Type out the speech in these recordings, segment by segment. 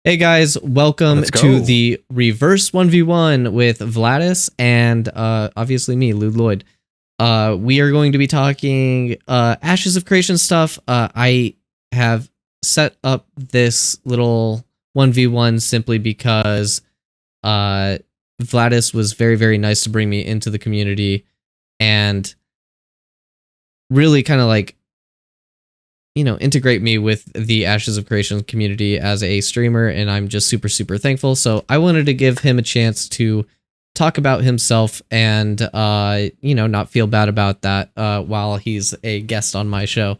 Hey guys, welcome Let's to go. the reverse 1v1 with Vlhadus and obviously me, Llewd. We are going to be talking Ashes of Creation stuff. I have set up this little 1v1 simply because Vlhadus was very, very nice to bring me into the community and really kind of like integrate me with the Ashes of Creation community as a streamer, and I'm just super, super thankful. So I wanted to give him a chance to talk about himself and, not feel bad about that while he's a guest on my show.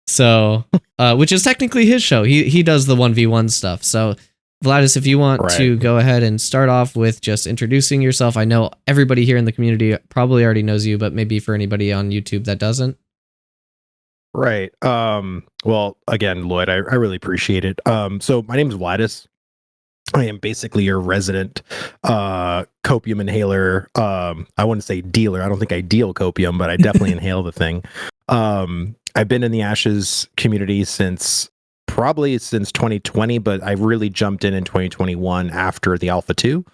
So, which is technically his show. He does the 1v1 stuff. So, Vlhadus, if you want to go ahead and start off with just introducing yourself. I know everybody here in the community probably already knows you, but maybe for anybody on YouTube that doesn't. Right. Well, again, Lloyd, I really appreciate it. So my name is Vlhadus. I am basically your resident copium inhaler. I wouldn't say dealer. I don't think I deal copium, but I definitely inhale the thing. I've been in the Ashes community since 2020, but I really jumped in 2021 after the Alpha 2.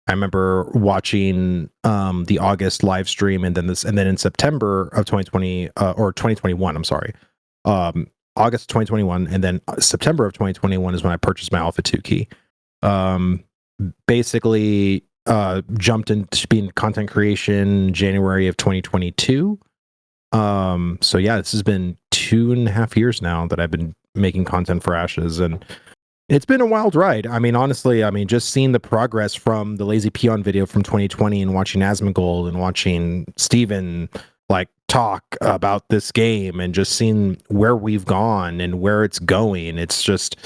I remember watching the August live stream, and then in September of 2020 or 2021, I'm sorry, August 2021, and then September of 2021 is when I purchased my Alpha 2 key. Basically, jumped into being content creation January of 2022. So yeah, this has been 2.5 years now that I've been making content for Ashes, and it's been a wild ride. I mean, honestly, just seeing the progress from the Lazy Peon video from 2020 and watching Asmongold and watching Steven like talk about this game and just seeing where we've gone and where it's going. It's just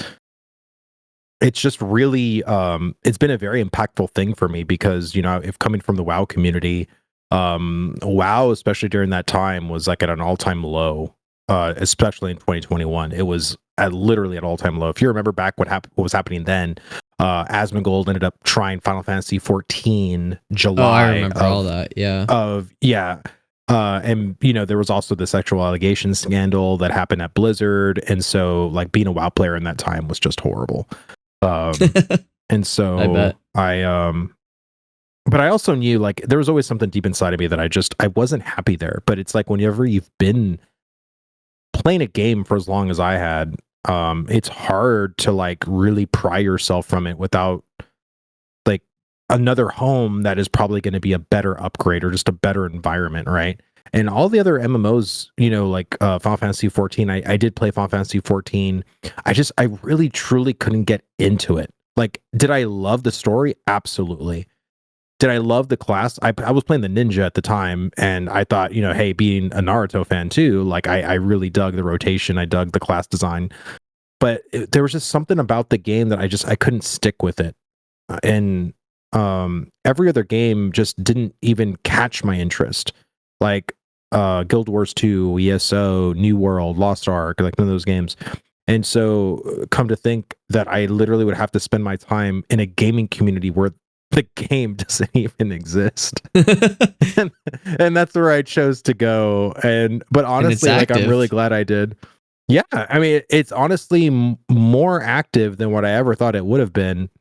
really it's been a very impactful thing for me because, if coming from the WoW community, WoW, especially during that time, was like at an all-time low. Especially in 2021, it was literally at all-time low. If you remember back what was happening then, Asmongold ended up trying Final Fantasy 14 July. Oh, I remember all that. Yeah. And there was also the sexual allegations scandal that happened at Blizzard, and so like being a WoW player in that time was just horrible. And so I bet. But I also knew like there was always something deep inside of me that I wasn't happy there. But it's like whenever you've been playing a game for as long as I had, it's hard to like really pry yourself from it without like another home that is probably going to be a better upgrade or just a better environment, right? And all the other MMOs, like Final Fantasy 14, I did play Final Fantasy 14. I really truly couldn't get into it. Like, did I love the story? Absolutely. Did I love the class? I was playing the ninja at the time, and I thought, hey, being a Naruto fan too, like I really dug the rotation. I dug the class design, but there was just something about the game that I couldn't stick with it. And every other game just didn't even catch my interest. Like Guild Wars 2, ESO, New World, Lost Ark, like none of those games. And so come to think that I literally would have to spend my time in a gaming community where the game doesn't even exist. and that's where I chose to go. But honestly, like I'm really glad I did. Yeah, I mean, it's honestly more active than what I ever thought it would have been.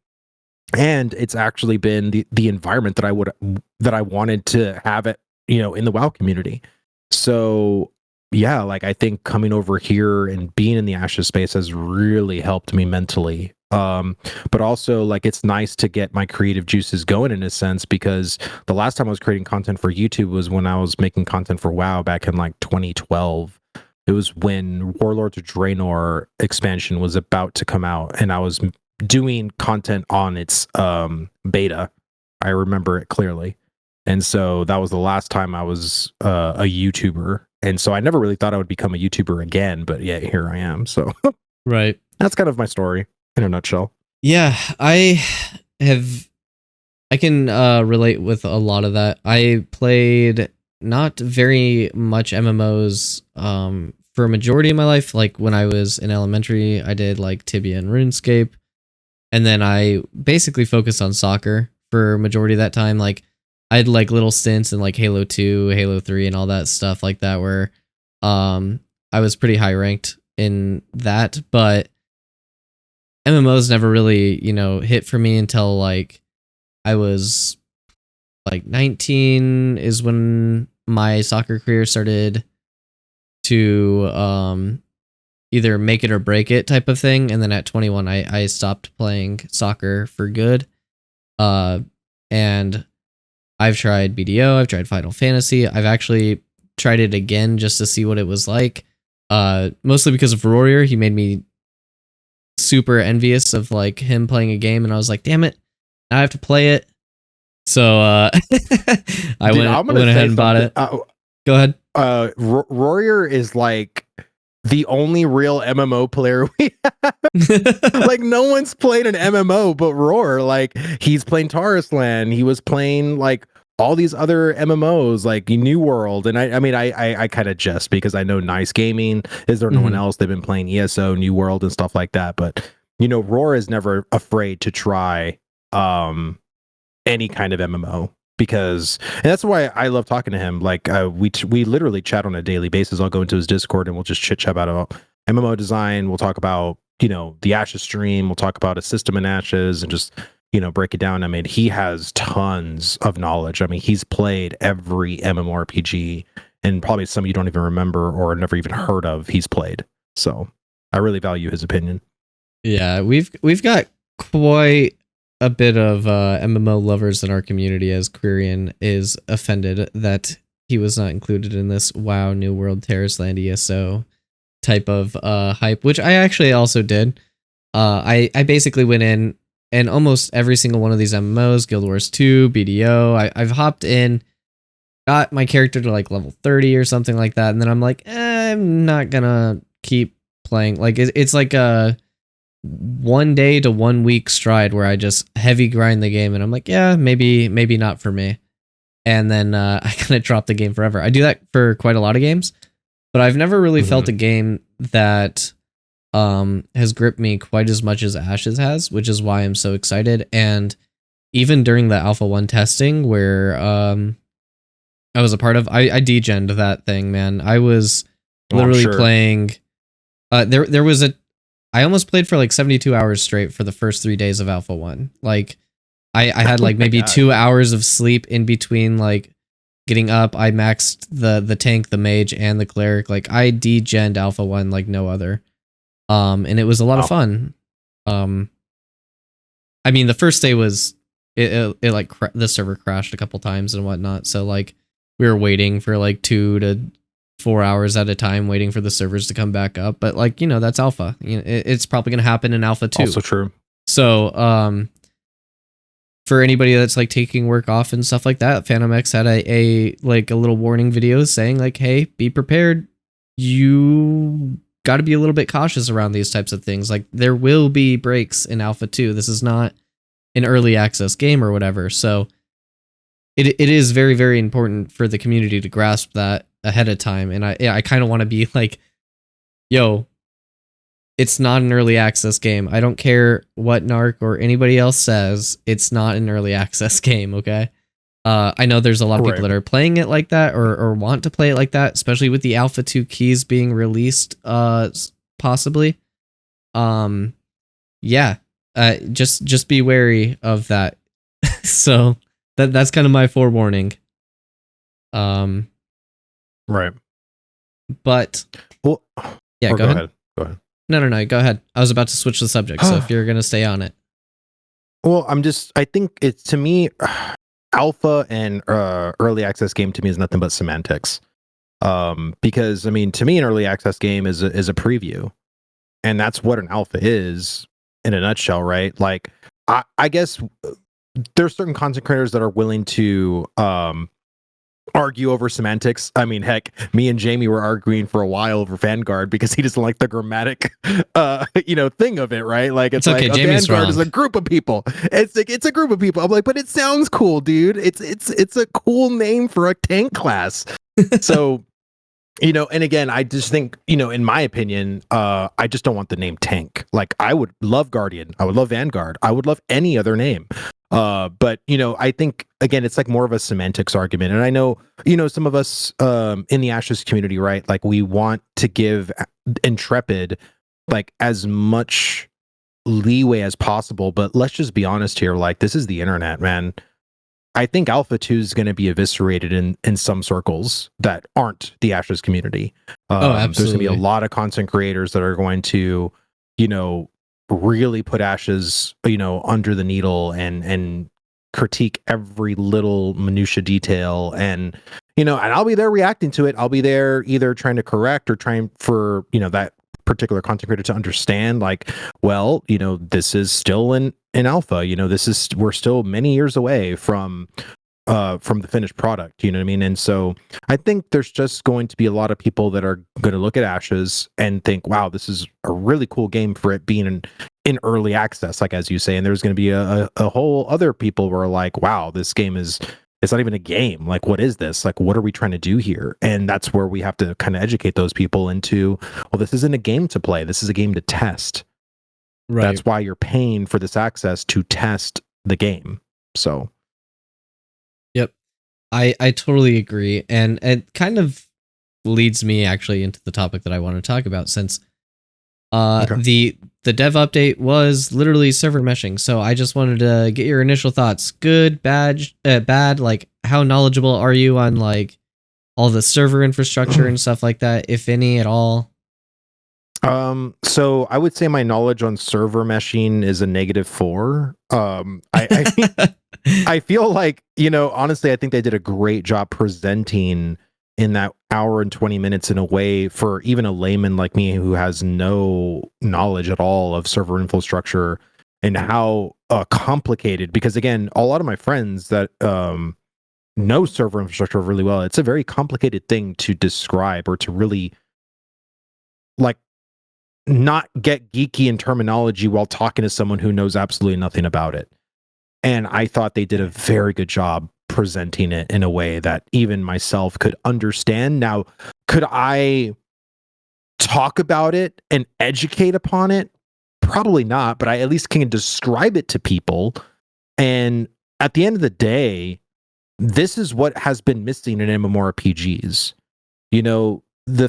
And it's actually been the environment that I wanted to have it, in the WoW community. So yeah, like I think coming over here and being in the Ashes space has really helped me mentally. But also like it's nice to get my creative juices going in a sense, because the last time I was creating content for YouTube was when I was making content for WoW back in like 2012. It was when Warlords of Draenor expansion was about to come out, and I was doing content on its beta. I remember it clearly. And so that was the last time I was a YouTuber. And so I never really thought I would become a YouTuber again, but yeah, here I am. So right. That's kind of my story in a nutshell. Yeah, I can relate with a lot of that. I played not very much MMOs for a majority of my life. Like when I was in elementary, I did like Tibia and RuneScape. And then I basically focused on soccer for a majority of that time. Like I had like little stints in like Halo 2, Halo 3 and all that stuff like that where I was pretty high ranked in that, but MMOs never really, hit for me until like I was like 19 is when my soccer career started to either make it or break it type of thing. And then at 21, I stopped playing soccer for good. And I've tried BDO, I've tried Final Fantasy. I've actually tried it again just to see what it was like. Mostly because of Warrior. He made me super envious of like him playing a game, and I was like, damn it, I have to play it. So I went ahead and bought it. Go ahead. Warrior is like the only real MMO player we have. Like, no one's played an MMO but Roar. Like, he's playing Taurus Land. He was playing like all these other MMOs like New World. And I kind of jest because I know Nice Gaming. Is there no one else? They've been playing ESO, New World, and stuff like that. But Roar is never afraid to try any kind of MMO. Because, and that's why I love talking to him. Like, we literally chat on a daily basis. I'll go into his Discord and we'll just chit chat about MMO design. We'll talk about, the Ashes stream. We'll talk about a system in Ashes and just, break it down. I mean, he has tons of knowledge. I mean, he's played every MMORPG, and probably some you don't even remember or never even heard of. He's played. So I really value his opinion. Yeah, we've got quite a bit of MMO lovers in our community, as Quirion is offended that he was not included in this WoW New World Terrace Land ESO type of hype, which I actually also did. I basically went in, and almost every single one of these MMOs, Guild Wars 2, BDO, I've hopped in, got my character to like level 30 or something like that, and then I'm like, I'm not gonna keep playing. Like, it's like a 1 day to 1 week stride where I just heavy grind the game, and I'm like, yeah, maybe not for me. And then I kind of drop the game forever. I do that for quite a lot of games, but I've never really felt a game that has gripped me quite as much as Ashes has, which is why I'm so excited. And even during the Alpha 1 testing where I was a part of, I degened that thing, man. I was literally playing there was I almost played for like 72 hours straight for the first 3 days of Alpha 1. Like, I had like maybe 2 hours of sleep in between, like getting up. I maxed the tank, the mage, and the cleric. Like, I degened Alpha 1 like no other. And it was a lot of fun. I mean, the first day was it like the server crashed a couple times and whatnot. So like we were waiting for like 2 to 4 hours at a time, waiting for the servers to come back up. But like, that's alpha. It's probably going to happen in Alpha 2. Also true. So for anybody that's like taking work off and stuff like that, Phantom X had a little warning video saying like, hey, be prepared. You got to be a little bit cautious around these types of things. Like, there will be breaks in Alpha 2. This is not an early access game or whatever. So it is very, very important for the community to grasp that ahead of time. And I kind of want to be like, yo, it's not an early access game. I don't care what Narc or anybody else says. It's not an early access game. Okay. I know there's a lot of people that are playing it like that or want to play it like that, especially with the Alpha 2 keys being released, possibly. Just be wary of that. So that's kind of my forewarning. Right. But well, yeah, go ahead. Go ahead. No, go ahead. I was about to switch the subject, so if you're going to stay on it. Well, I think it's, to me, alpha and early access game to me is nothing but semantics. Because I mean, to me, an early access game is a preview, and that's what an alpha is in a nutshell, right? Like, I guess there's certain content creators that are willing to argue over semantics. I mean, heck, me and Jamie were arguing for a while over Vanguard because he doesn't like the grammatic thing of it, right? Like, it's okay, like Jamie's Vanguard wrong. is a group of people. It's like, it's a group of people. I'm like, but it sounds cool, dude. It's a cool name for a tank class. So, and again, I just think, in my opinion, I just don't want the name tank. Like, I would love Guardian, I would love Vanguard, I would love any other name. But I think, again, it's like more of a semantics argument. And I know, some of us in the Ashes community, right? Like, we want to give Intrepid like as much leeway as possible, but let's just be honest here. Like, this is the internet, man. I think Alpha 2 is going to be eviscerated in some circles that aren't the Ashes community. Absolutely. There's going to be a lot of content creators that are going to, really put Ashes, under the needle and critique every little minutia detail. And, and I'll be there reacting to it. I'll be there either trying to correct or trying for, that particular content creator to understand, like, well, this is still in alpha, we're still many years away from the finished product, you know what I mean? And so I think there's just going to be a lot of people that are going to look at Ashes and think, wow, this is a really cool game for it being in early access, like, as you say. And there's going to be a whole other people who are like, wow, this game it's not even a game. Like, what is this? Like, what are we trying to do here? And that's where we have to kind of educate those people into, well, this isn't a game to play. This is a game to test. Right. That's why you're paying for this access, to test the game. So. Yep. I totally agree. And it kind of leads me actually into the topic that I want to talk about, since the dev update was literally server meshing. So I just wanted to get your initial thoughts. Good, bad, like, how knowledgeable are you on like all the server infrastructure and stuff like that, if any at all? So I would say my knowledge on server meshing is a -4. I feel like, honestly, I think they did a great job presenting in that hour and 20 minutes in a way for even a layman like me who has no knowledge at all of server infrastructure and how complicated, because again, a lot of my friends that know server infrastructure really well, it's a very complicated thing to describe or to really like not get geeky in terminology while talking to someone who knows absolutely nothing about it. And I thought they did a very good job presenting it in a way that even myself could understand. Now, could I talk about it and educate upon it? Probably not, but I at least can describe it to people. And at the end of the day, this is what has been missing in MMORPGs. The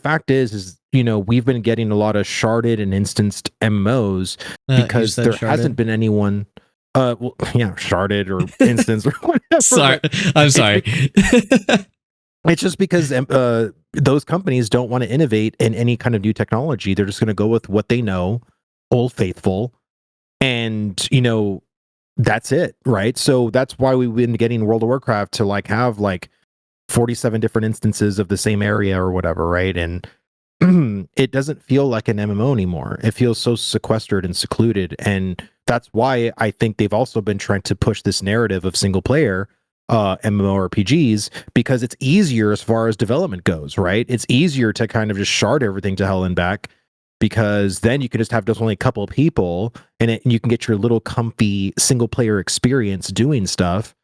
fact is, we've been getting a lot of sharded and instanced MMOs because there hasn't been anyone. Well, yeah, sharded or instance or whatever. Sorry, I'm sorry. It's just because those companies don't want to innovate in any kind of new technology. They're just going to go with what they know, Old Faithful, and that's it, right? So that's why we've been getting World of Warcraft to like have like 47 different instances of the same area or whatever, right? And it doesn't feel like an MMO anymore. It feels so sequestered and secluded, and that's why I think they've also been trying to push this narrative of single player MMORPGs, because it's easier as far as development goes, right? It's easier to kind of just shard everything to hell and back, because then you can just have just only a couple of people and you can get your little comfy single player experience doing stuff.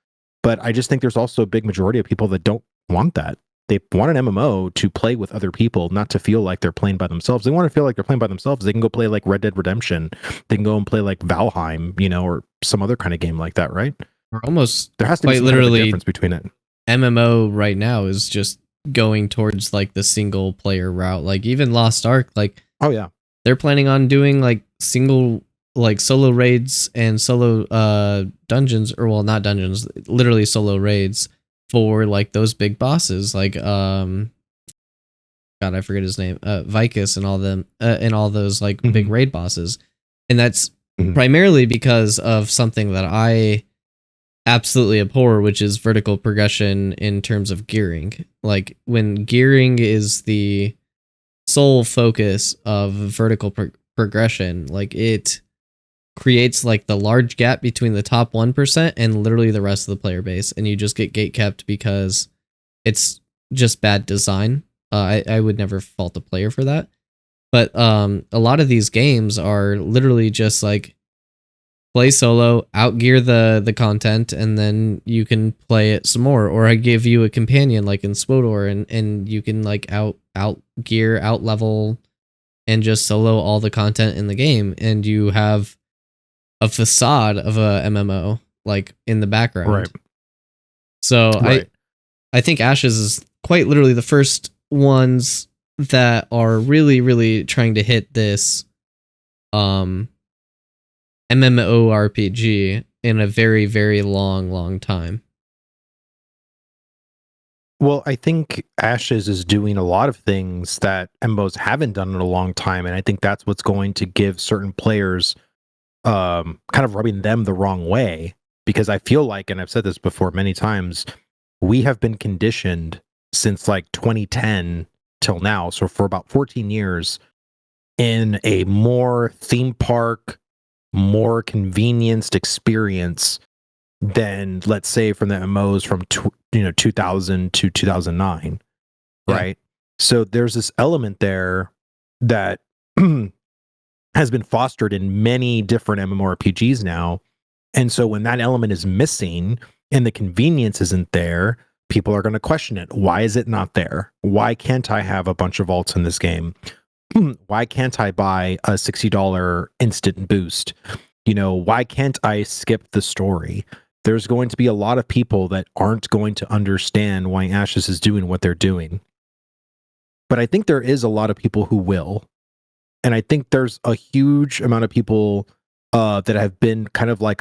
But I just think there's also a big majority of people that don't want that. They want an MMO to play with other people, not to feel like they're playing by themselves. They want to feel like they're playing by themselves. They can go play like Red Dead Redemption. They can go and play like Valheim, or some other kind of game like that, right? Almost there has to be some literally kind of a difference between it. MMO right now is just going towards like the single player route. Like even Lost Ark, like, oh yeah, they're planning on doing like single, like solo raids and solo dungeons, or well, not dungeons, literally solo raids for like those big bosses, like God, I forget his name, Vicus and all them, and all those like big raid bosses. And that's primarily because of something that I absolutely abhor, which is vertical progression in terms of gearing. Like when gearing is the sole focus of vertical progression, like it creates like the large gap between the top 1% and literally the rest of the player base, and you just get gatekept because it's just bad design. I would never fault the player for that, but a lot of these games are literally just like play solo, outgear the content, and then you can play it some more, or I give you a companion like in SWTOR, and you can like outgear, out level, and just solo all the content in the game, and you have a facade of a MMO like in the background. Right. So right. I think Ashes is quite literally the first ones that are really, really trying to hit this MMORPG in a very, very long time. Well, I think Ashes is doing a lot of things that MMOs haven't done in a long time, and I think that's what's going to give certain players kind of rubbing them the wrong way. Because I feel like, and I've said this before many times, we have been conditioned since like 2010 till now, so for about 14 years, in a more theme park, more convenienced experience than, let's say, from the MMOs from 2000 to 2009, right? So there's this element there that has been fostered in many different MMORPGs now. And so when that element is missing and the convenience isn't there, people are going to question it. Why is it not there? Why can't I have a bunch of vaults in this game? Why can't I buy a $60 instant boost? Why can't I skip the story? There's going to be a lot of people that aren't going to understand why Ashes is doing what they're doing. But I think there is a lot of people who will. And I think there's a huge amount of people that have been kind of like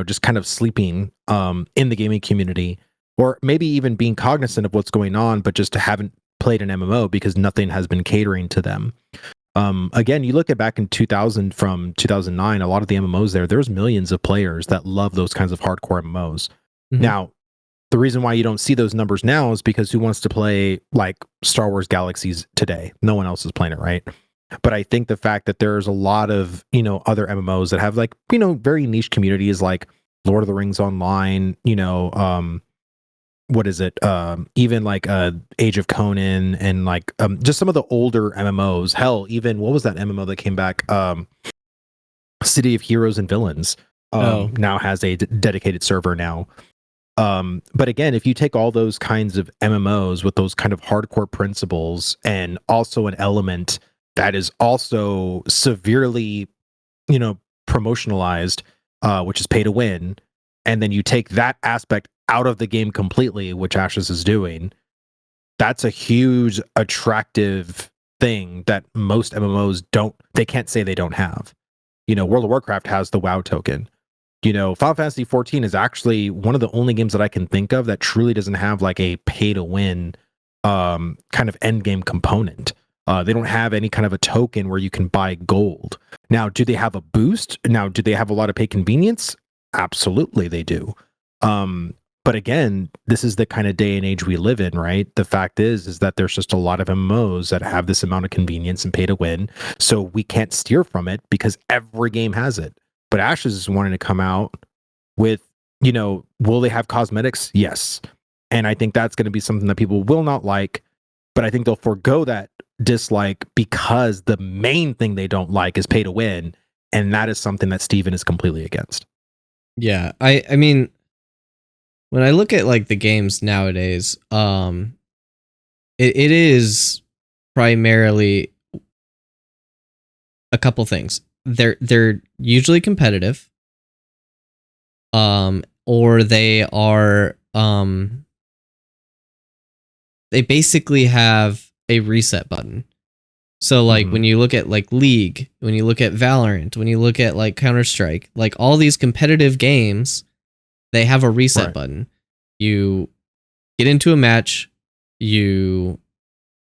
just kind of sleeping in the gaming community, or maybe even being cognizant of what's going on, but just haven't played an MMO because nothing has been catering to them. Again, you look at back in 2000 from 2009, a lot of the MMOs there's millions of players that love those kinds of hardcore MMOs. Mm-hmm. Now, the reason why you don't see those numbers now is because who wants to play like Star Wars Galaxies today? No one else is playing it, right? But I think the fact that there's a lot of, other MMOs that have like, very niche communities like Lord of the Rings Online, what is it? Even like Age of Conan and like just some of the older MMOs. Hell, even what was that MMO that came back? City of Heroes and Villains now has a dedicated server now. But again, if you take all those kinds of MMOs with those kind of hardcore principles and also an element that is also severely, promotionalized, which is pay to win, and then you take that aspect out of the game completely, which Ashes is doing, that's a huge attractive thing that most MMOs they can't say they don't have. World of Warcraft has the WoW token. Final Fantasy 14 is actually one of the only games that I can think of that truly doesn't have like a pay to win kind of end game component. They don't have any kind of a token where you can buy gold. Now, do they have a boost? Now, do they have a lot of pay convenience? Absolutely, they do. But again, this is the kind of day and age we live in, right? The fact is that there's just a lot of MMOs that have this amount of convenience and pay to win. So we can't steer from it because every game has it. But Ashes is wanting to come out with, will they have cosmetics? Yes. And I think that's going to be something that people will not like, but I think they'll forego that dislike because the main thing they don't like is pay to win. And that is something that Steven is completely against. Yeah. I mean, when I look at like the games nowadays, it is primarily a couple things. They're usually competitive, or they are they basically have a reset button. So like when you look at like League, when you look at Valorant, when you look at like Counter-Strike, like all these competitive games, they have a reset button. You get into a match, you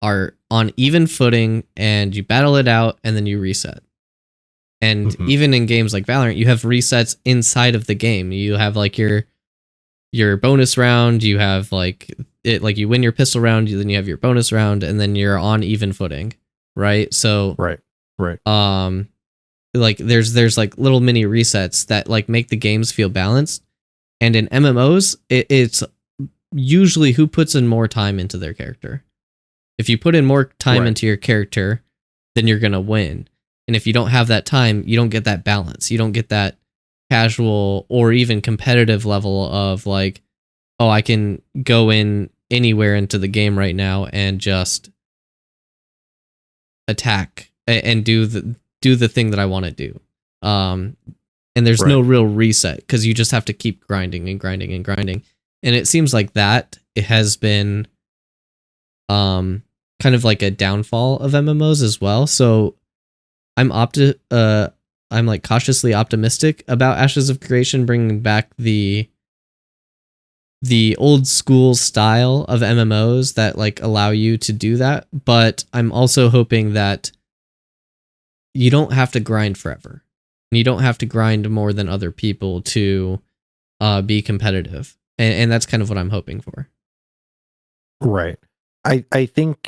are on even footing, and you battle it out, and then you reset. And even in games like Valorant, you have resets inside of the game. You have like your bonus round, you have like it, like you win your pistol round, then you have your bonus round, and then you're on even footing, right? So right. Like there's like little mini resets that like make the games feel balanced. And in MMOs, it's usually who puts in more time into their character. If you put in more time into your character, then you're gonna win. And if you don't have that time, you don't get that balance. You don't get that casual or even competitive level of like, oh, I can go in anywhere into the game right now and just attack and do the thing that I want to do. And there's no real reset because you just have to keep grinding and grinding and grinding. And it seems like that it has been kind of like a downfall of MMOs as well. So I'm I'm like cautiously optimistic about Ashes of Creation bringing back the old school style of MMOs that like allow you to do that, but I'm also hoping that you don't have to grind forever. You don't have to grind more than other people to be competitive. And that's kind of what I'm hoping for. Right. I think,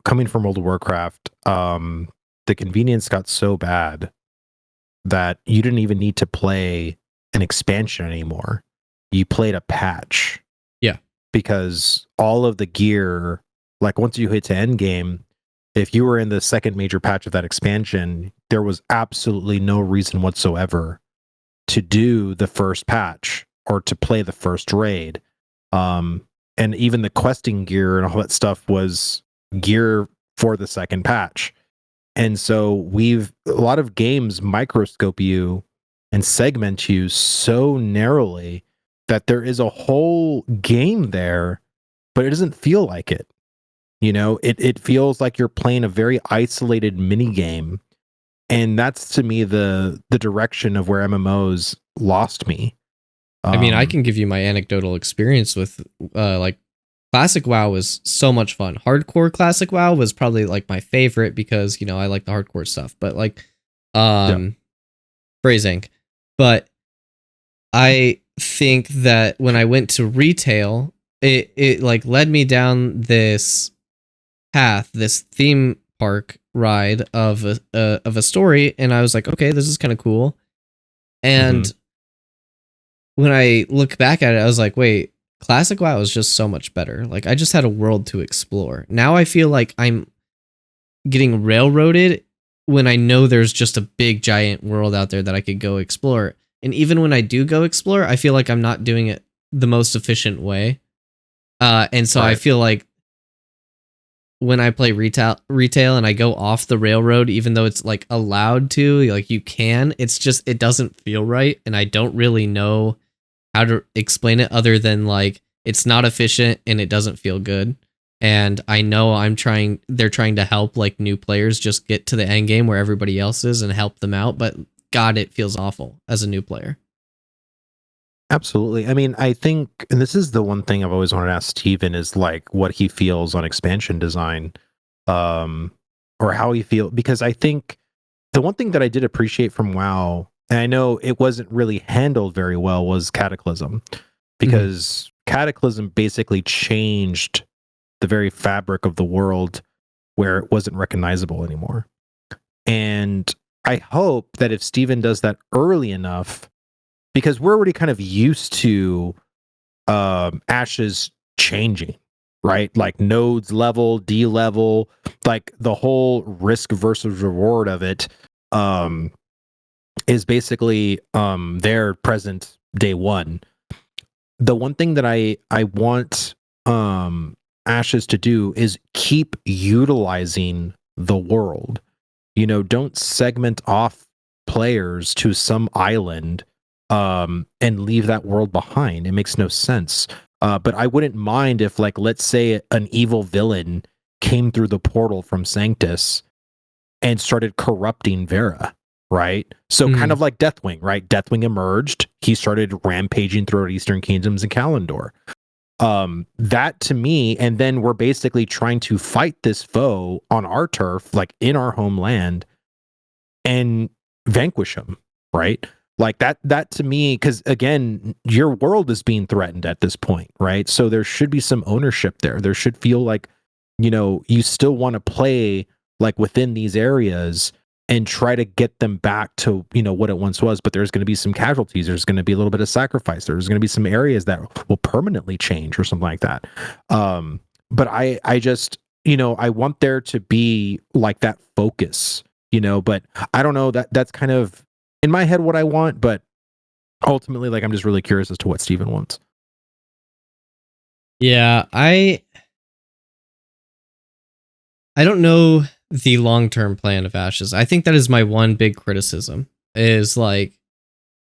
coming from World of Warcraft, the convenience got so bad that you didn't even need to play an expansion anymore. You played a patch. Yeah. Because all of the gear, like once you hit to end game, if you were in the second major patch of that expansion, there was absolutely no reason whatsoever to do the first patch or to play the first raid. And even the questing gear and all that stuff was gear for the second patch. And so a lot of games microscope you and segment you so narrowly that there is a whole game there, but it doesn't feel like it. It feels like you're playing a very isolated mini game. And that's to me the direction of where MMOs lost me. I mean, I can give you my anecdotal experience with like Classic WoW was so much fun. Hardcore Classic WoW was probably like my favorite because, I like the hardcore stuff, but like phrasing. But I think that when I went to retail, it like led me down this path, this theme park ride of a story, and I was like, okay, this is kind of cool. And when I look back at it, I was like, wait, Classic WoW was just so much better. Like, I just had a world to explore. Now I feel like I'm getting railroaded when I know there's just a big giant world out there that I could go explore. And even when I do go explore, I feel like I'm not doing it the most efficient way. And so I feel like when I play retail and I go off the railroad, even though it's like allowed to, like you can, it's just, it doesn't feel right. And I don't really know how to explain it other than like, it's not efficient and it doesn't feel good. And I know they're trying to help like new players just get to the end game where everybody else is and help them out. But God, it feels awful as a new player. Absolutely. I mean, I think, and this is the one thing I've always wanted to ask Steven is like what he feels on expansion design, or how he feels, because I think the one thing that I did appreciate from WoW, and I know it wasn't really handled very well, was Cataclysm, because Cataclysm basically changed the very fabric of the world where it wasn't recognizable anymore. And I hope that if Steven does that early enough, because we're already kind of used to Ashes changing, right? Like nodes level, D level, like the whole risk versus reward of it is basically there present day one. The one thing that I want Ashes to do is keep utilizing the world. Don't segment off players to some island and leave that world behind. It makes no sense. But I wouldn't mind if, like, let's say an evil villain came through the portal from Sanctus and started corrupting Vera, right? So kind of like Deathwing, right? Deathwing emerged. He started rampaging throughout Eastern Kingdoms and Kalimdor. That to me, and then we're basically trying to fight this foe on our turf, like in our homeland, and vanquish him, right? Like that to me, because again, your world is being threatened at this point, right? So there should be some ownership there. There should feel like, you still want to play like within these areas and try to get them back to, what it once was. But there's going to be some casualties. There's going to be a little bit of sacrifice. There's going to be some areas that will permanently change or something like that. But I just, I want there to be like that focus, but I don't know, that's kind of in my head what I want, but ultimately, like, I'm just really curious as to what Steven wants. Yeah, I don't know the long-term plan of Ashes. I think that is my one big criticism, is like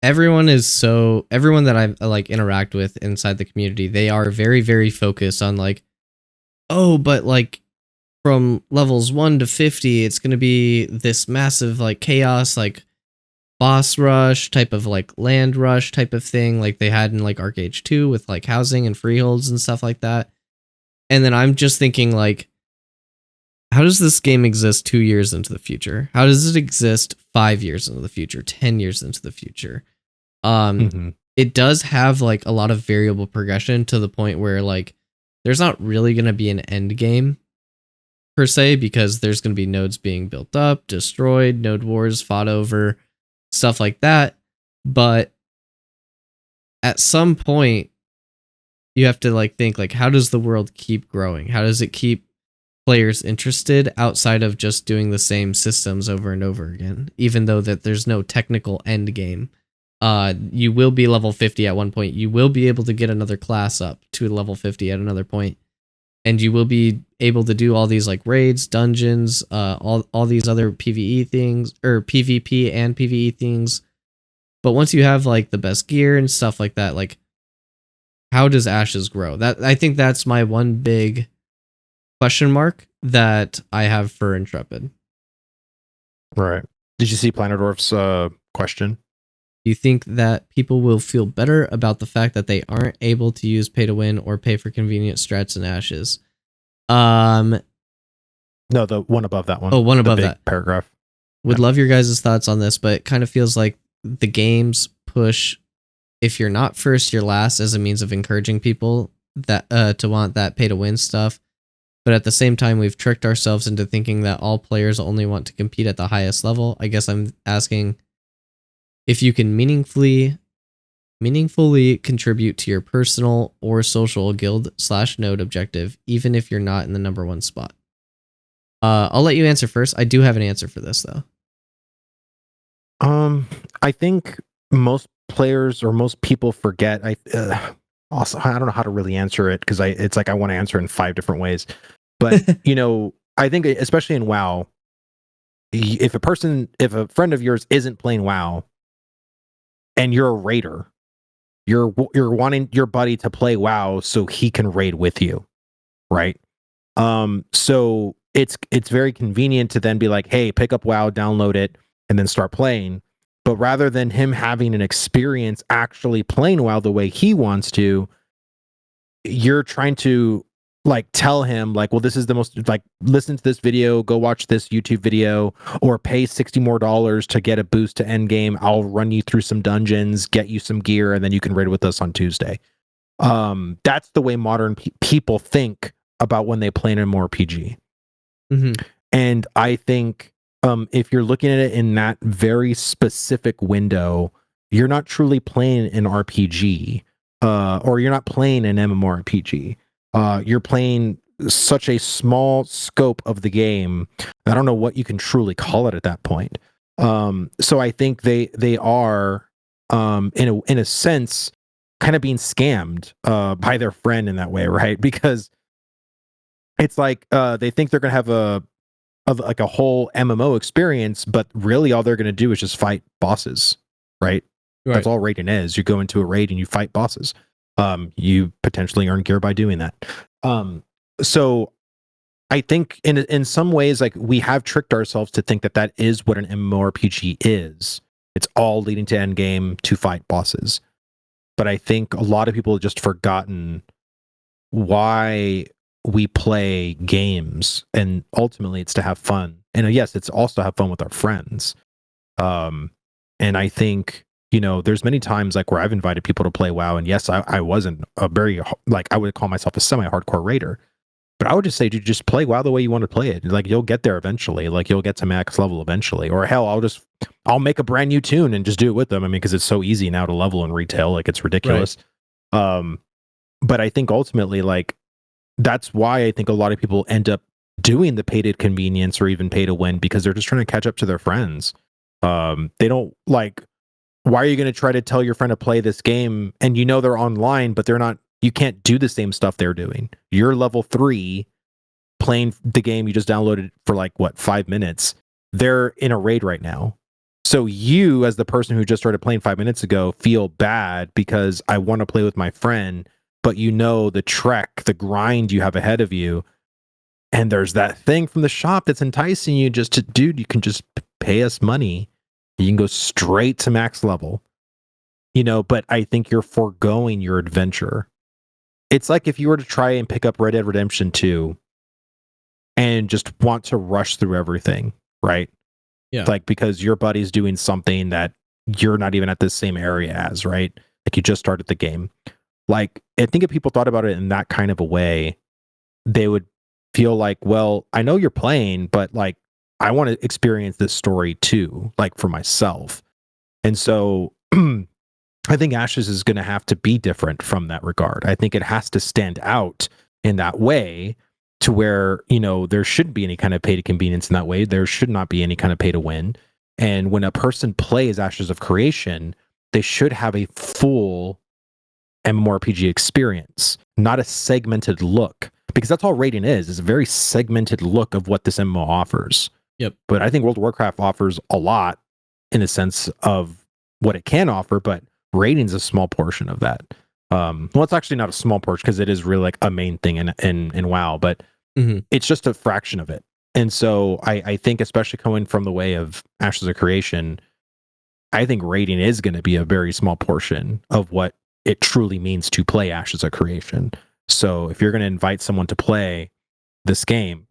everyone that I like interact with inside the community, they are very, very focused on like, oh, but like from levels 1 to 50, it's going to be this massive like chaos. Like boss rush type of like land rush type of thing, like they had in like Arc Age 2 with like housing and freeholds and stuff like that. And then I'm just thinking like, how does this game exist 2 years into the future? How does it exist 5 years into the future, 10 years into the future? It does have like a lot of variable progression to the point where like there's not really going to be an end game per se, because there's going to be nodes being built up, destroyed, node wars fought over, stuff like that. But at some point you have to like think like, how does the world keep growing? How does it keep players interested outside of just doing the same systems over and over again, even though that there's no technical end game? You will be level 50 at one point. You will be able to get another class up to level 50 at another point, and you will be able to do all these like raids, dungeons, all these other PvE things, or PvP and PvE things. But once you have like the best gear and stuff like that, like how does Ashes grow? That, I think that's my one big question mark that I have for Intrepid. Right. Did you see Planet Orf's question? Do you think that people will feel better about the fact that they aren't able to use pay to win or pay for convenient strats in Ashes? No, the one above that one. Oh, one above that paragraph. Would love your guys' thoughts on this, but it kind of feels like the games push, if you're not first, you're last, as a means of encouraging people that to want that pay to win stuff. But at the same time, we've tricked ourselves into thinking that all players only want to compete at the highest level. I guess I'm asking if you can meaningfully contribute to your personal or social guild/node objective, even if you're not in the number one spot. I'll let you answer first. I do have an answer for this though. I think most players or most people forget. Also, I don't know how to really answer it, because it's like I want to answer in 5 different ways. But I think especially in WoW, if a friend of yours isn't playing WoW, and you're a raider, you're wanting your buddy to play WoW so he can raid with you, right? So it's very convenient to then be like, hey, pick up WoW, download it, and then start playing. But rather than him having an experience actually playing WoW the way he wants to, you're trying to like tell him like, well, this is the most, like, listen to this video, go watch this YouTube video, or pay $60 more to get a boost to end game. I'll run you through some dungeons, get you some gear, and then you can raid with us on Tuesday. That's the way modern people think about when they play an MMORPG. And I think if you're looking at it in that very specific window, you're not truly playing an RPG, or you're not playing an MMORPG. You're playing such a small scope of the game. I don't know what you can truly call it at that point. So I think they are in a sense kind of being scammed by their friend in that way, right? Because it's like they think they're gonna have a whole MMO experience, but really all they're gonna do is just fight bosses, right? That's all raiding is. You go into a raid and you fight bosses. You potentially earn gear by doing that. So I think in some ways, like, we have tricked ourselves to think that is what an MMORPG is. It's all leading to end game to fight bosses. But I think a lot of people have just forgotten why we play games, and ultimately it's to have fun. And yes, it's also to have fun with our friends. And I think, there's many times like where I've invited people to play WoW, and yes, I wasn't a very, like, I would call myself a semi-hardcore raider, but I would just say, dude, just play WoW the way you want to play it. Like, you'll get there eventually. Like, you'll get to max level eventually. Or hell, I'll make a brand new tune and just do it with them. I mean, because it's so easy now to level in retail. Like, it's ridiculous. Right. But I think ultimately, like, that's why I think a lot of people end up doing the pay to convenience or even pay to win, because they're just trying to catch up to their friends. They don't like, why are you going to try to tell your friend to play this game and they're online, but they're not, you can't do the same stuff they're doing. You're level 3 playing the game you just downloaded for like, what, 5 minutes. They're in a raid right now. So you, as the person who just started playing 5 minutes ago, feel bad because I want to play with my friend, but the trek, the grind you have ahead of you. And there's that thing from the shop that's enticing you just to, dude, you can just pay us money You can go straight to max level, but I think you're foregoing your adventure. It's like if you were to try and pick up Red Dead Redemption 2 and just want to rush through everything, right? Yeah. Like because your buddy's doing something that you're not even at the same area as, right? Like you just started the game. Like I think if people thought about it in that kind of a way, they would feel like, well, I know you're playing, but like I want to experience this story too, like for myself. And so I think Ashes is going to have to be different from that regard. I think it has to stand out in that way to where, there shouldn't be any kind of pay to convenience in that way. There should not be any kind of pay to win. And when a person plays Ashes of Creation, they should have a full MMORPG experience, not a segmented look, because that's all raiding is a very segmented look of what this MMO offers. Yep. But I think World of Warcraft offers a lot in the sense of what it can offer, but raiding's a small portion of that. Well, it's actually not a small portion because it is really like a main thing in WoW, but it's just a fraction of it. And so I think, especially coming from the way of Ashes of Creation, I think raiding is going to be a very small portion of what it truly means to play Ashes of Creation. So if you're going to invite someone to play this game,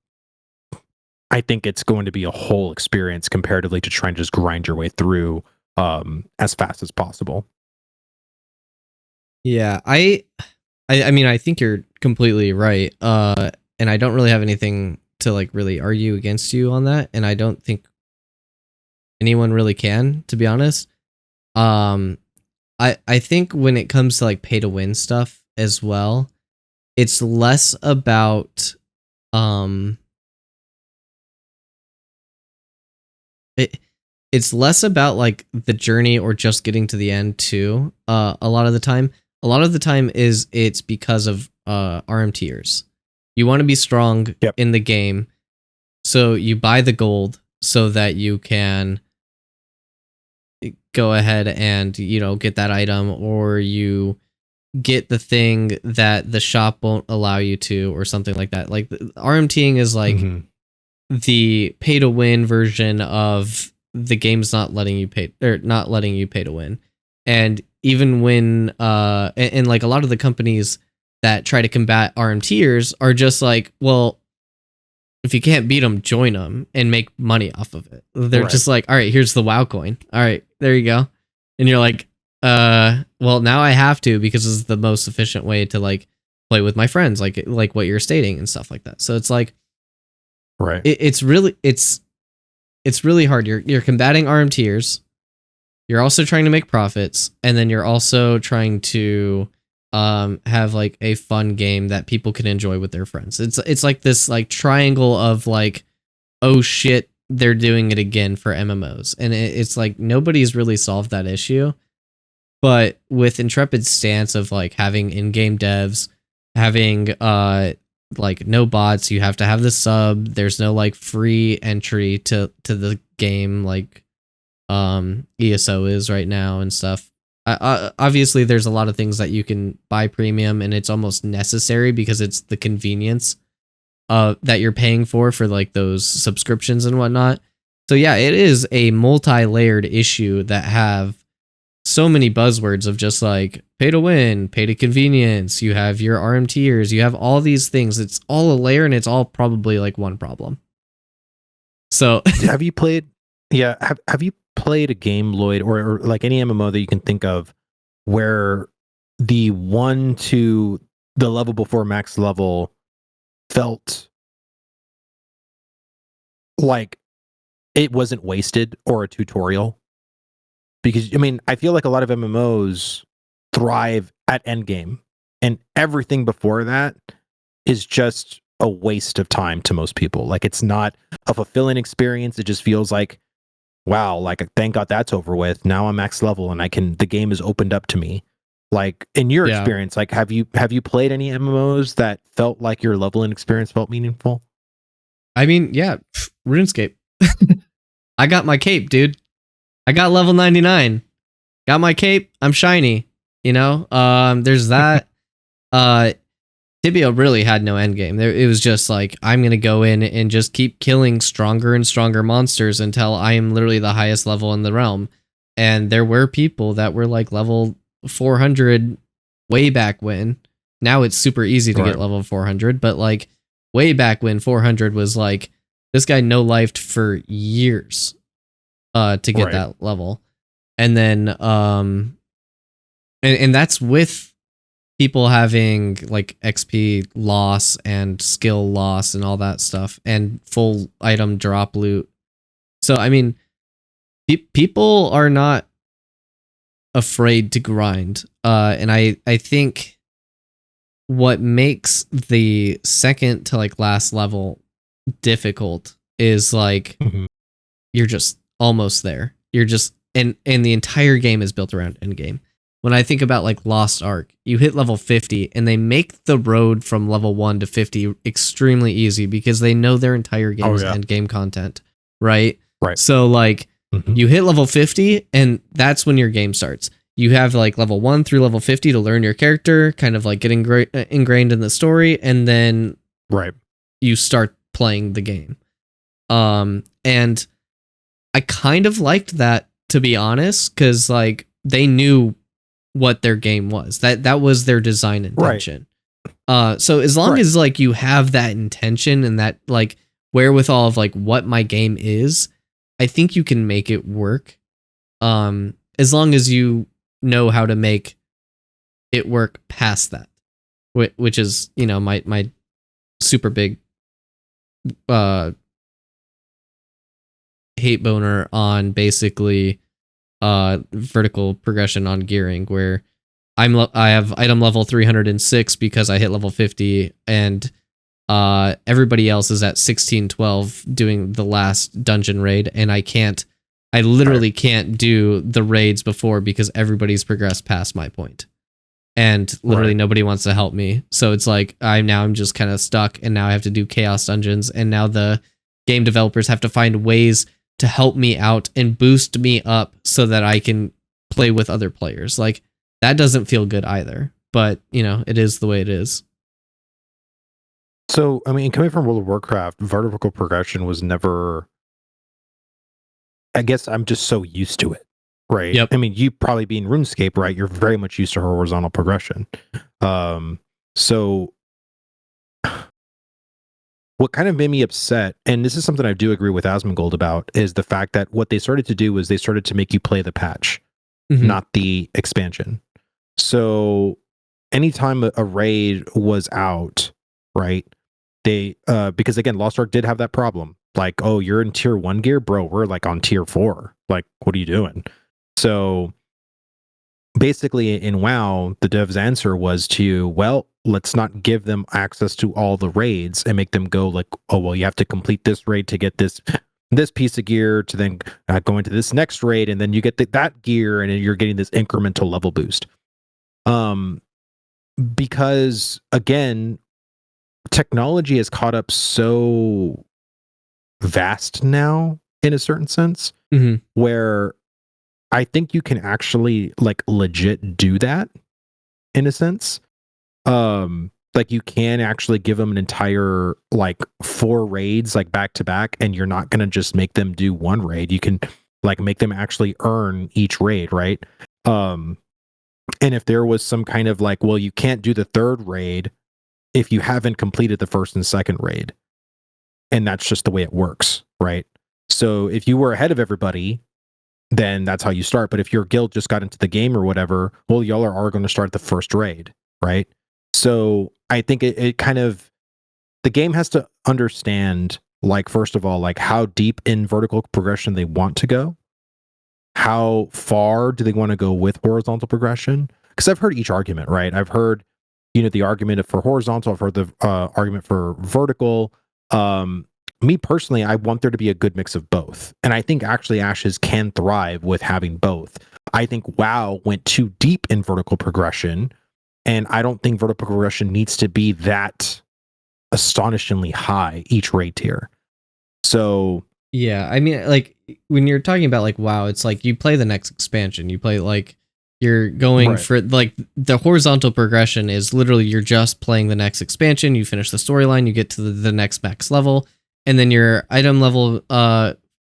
I think it's going to be a whole experience comparatively to try and just grind your way through as fast as possible. Yeah, I mean, I think you're completely right. And I don't really have anything to like really argue against you on that, and I don't think anyone really can, to be honest. I think when it comes to like pay to win stuff as well, it's less about it's less about like the journey or just getting to the end too. A lot of the time it's because of RM tiers. You want to be strong in the game, so you buy the gold so that you can go ahead and get that item, or you get the thing that the shop won't allow you to, or something like that. Like RMTing is like the pay to win version of the game's not letting you pay to win. And even when and like a lot of the companies that try to combat RM tiers are just like, well, if you can't beat them, join them and make money off of it. They're just like, all right, here's the WoW coin. All right, there you go. And you're like, well, now I have to, because it's the most efficient way to like play with my friends, like what you're stating and stuff like that. So it's like, right. It's really hard. You're combating RM tiers. You're also trying to make profits, and then you're also trying to have like a fun game that people can enjoy with their friends. It's like this like triangle of like, oh shit, they're doing it again for MMOs, and it's like nobody's really solved that issue. But with Intrepid's stance of like having in-game devs, having like no bots, you have to have the sub, there's no like free entry to the game like ESO is right now and stuff. Obviously there's a lot of things that you can buy premium, and it's almost necessary because it's the convenience that you're paying for like those subscriptions and whatnot. So yeah, it is a multi-layered issue that have so many buzzwords of just like pay to win, pay to convenience, you have your RM tiers, you have all these things. It's all a layer, and it's all probably like one problem. So have you played have you played a game, Llewd, or like any MMO that you can think of where the 1 to the level before max level felt like it wasn't wasted or a tutorial? Because I mean, I feel like a lot of MMOs thrive at endgame, and everything before that is just a waste of time to most people. Like it's not a fulfilling experience. It just feels like, wow, like thank God that's over with. Now I'm max level and the game is opened up to me. Like in your experience, like have you played any MMOs that felt like your leveling experience felt meaningful? I mean, yeah, RuneScape. I got my cape, dude. I got level 99. Got my cape. I'm shiny. There's that. Tibia really had no end game. It was just like, I'm going to go in and just keep killing stronger and stronger monsters until I am literally the highest level in the realm. And there were people that were like level 400 way back when. Now it's super easy to get level 400, but like way back when 400 was like, this guy no lifed for years to get that level. And then and that's with people having like XP loss and skill loss and all that stuff and full item drop loot. So I mean, people are not afraid to grind, and I think what makes the second to like last level difficult is like you're just almost there. You're just and the entire game is built around end game. When I think about like Lost Ark, you hit level 50 and they make the road from level 1 to 50 extremely easy because they know their entire game's end game content, right? Right. So like you hit level 50 and that's when your game starts. You have like level 1 through level 50 to learn your character, kind of like getting ingrained in the story, and then you start playing the game. And I kind of liked that, to be honest, because like they knew what their game was. That was their design intention. So as long as like you have that intention and that like wherewithal of like what my game is, I think you can make it work. As long as you know how to make it work past that, which is, you know, my super big hate boner on basically vertical progression on gearing, where I have item level 306 because I hit level 50, and everybody else is at 1612 doing the last dungeon raid, and I literally can't do the raids before because everybody's progressed past my point, and literally nobody wants to help me. So it's like I'm just kind of stuck, and now I have to do chaos dungeons, and now the game developers have to find ways to help me out and boost me up so that I can play with other players. Like, that doesn't feel good either, but you know, it is the way it is. So, I mean, coming from World of Warcraft, vertical progression was never, I guess I'm just so used to it, right? Yep. I mean, you probably being RuneScape, right? You're very much used to horizontal progression. So what kind of made me upset, and this is something I do agree with Asmongold about, is the fact that what they started to do was they started to make you play the patch, not the expansion. So anytime a raid was out, right, they because again, Lost Ark did have that problem. Like, oh, you're in tier 1 gear, bro, we're like on tier 4. Like, what are you doing? So basically in WoW, the dev's answer was to, well, let's not give them access to all the raids and make them go like, oh, well, you have to complete this raid to get this piece of gear to then go into this next raid, and then you get that gear, and you're getting this incremental level boost. Because again, technology has caught up so vast now in a certain sense, where I think you can actually like legit do that in a sense. Like you can actually give them an entire like 4 raids like back to back, and you're not going to just make them do one raid. You can like make them actually earn each raid, right? And if there was some kind of like, well, you can't do the 3rd raid if you haven't completed the 1st and 2nd raid. And that's just the way it works, right? So if you were ahead of everybody, then that's how you start. But if your guild just got into the game or whatever, well, y'all are going to start the 1st raid, right? So I think it kind of, the game has to understand, like, first of all, like how deep in vertical progression they want to go. How far do they want to go with horizontal progression? Because I've heard each argument, right? I've heard, you know, the argument for horizontal, I've heard the argument for vertical. Me personally, I want there to be a good mix of both. And I think actually Ashes can thrive with having both. I think WoW went too deep in vertical progression, and I don't think vertical progression needs to be that astonishingly high each raid tier. So yeah, I mean, like when you're talking about like WoW, it's like you play the next expansion, you play like You're going Right. for like the horizontal progression is literally you're just playing the next expansion, you finish the storyline, you get to the next max level, and then your item level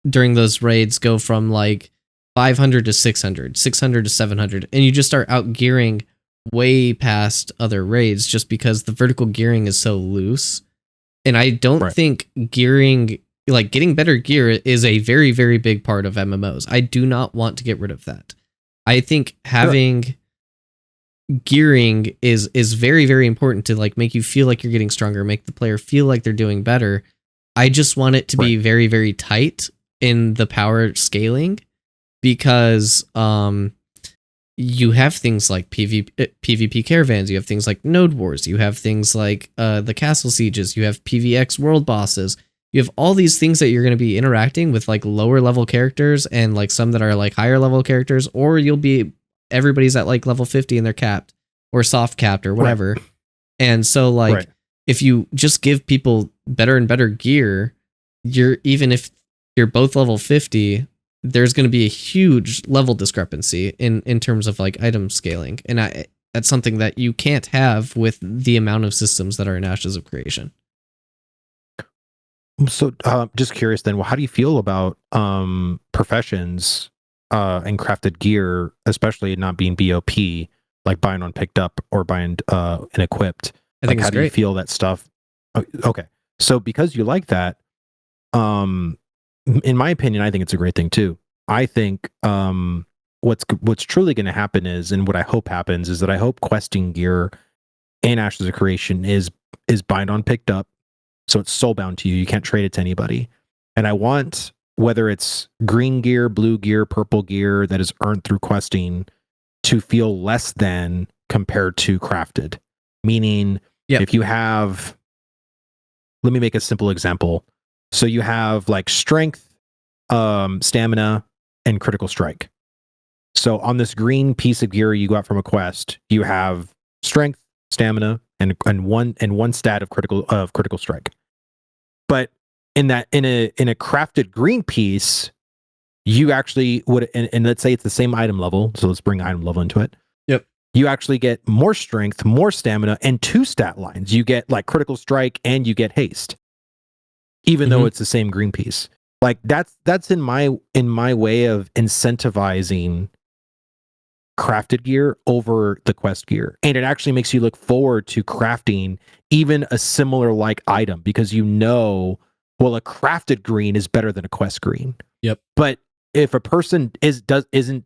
during those raids go from like 500 to 600, 600 to 700, and you just start out gearing way past other raids just because the vertical gearing is so loose. And I don't Right. think gearing, like getting better gear, is a very, very big part of MMOs. I do not want to get rid of that. I think having gearing is very, very important to like make you feel like you're getting stronger, make the player feel like they're doing better. I just want it to be very, very tight in the power scaling, because you have things like PvP caravans, you have things like node wars, you have things like the castle sieges, you have PvX world bosses. You have all these things that you're going to be interacting with like lower level characters and like some that are like higher level characters, or everybody's at like level 50 and they're capped or soft capped or whatever. Right. And so like if you just give people better and better gear, even if you're both level 50, there's going to be a huge level discrepancy in terms of like item scaling. And that's something that you can't have with the amount of systems that are in Ashes of Creation. So just curious then, well, how do you feel about professions and crafted gear, especially not being BOP, like buying on picked up or buying and equipped? I think how do you feel that stuff? Okay. So because you like that, in my opinion, I think it's a great thing too. I think what's truly going to happen is, and what I hope happens is that I hope questing gear in Ashes of Creation is bind on picked up. So it's soulbound to you. You can't trade it to anybody. And I want, whether it's green gear, blue gear, purple gear that is earned through questing, to feel less than compared to crafted. Meaning, if you have, let me make a simple example. So you have like strength, stamina, and critical strike. So on this green piece of gear you got from a quest, you have strength, stamina, and one stat of critical strike. But in a crafted green piece, you actually would, and let's say it's the same item level, so let's bring item level into it. Yep. You actually get more strength, more stamina, and 2 stat lines. You get like critical strike and you get haste, even though it's the same green piece. Like that's in my way of incentivizing crafted gear over the quest gear, and it actually makes you look forward to crafting even a similar like item, because well, a crafted green is better than a quest green. Yep. But if a person doesn't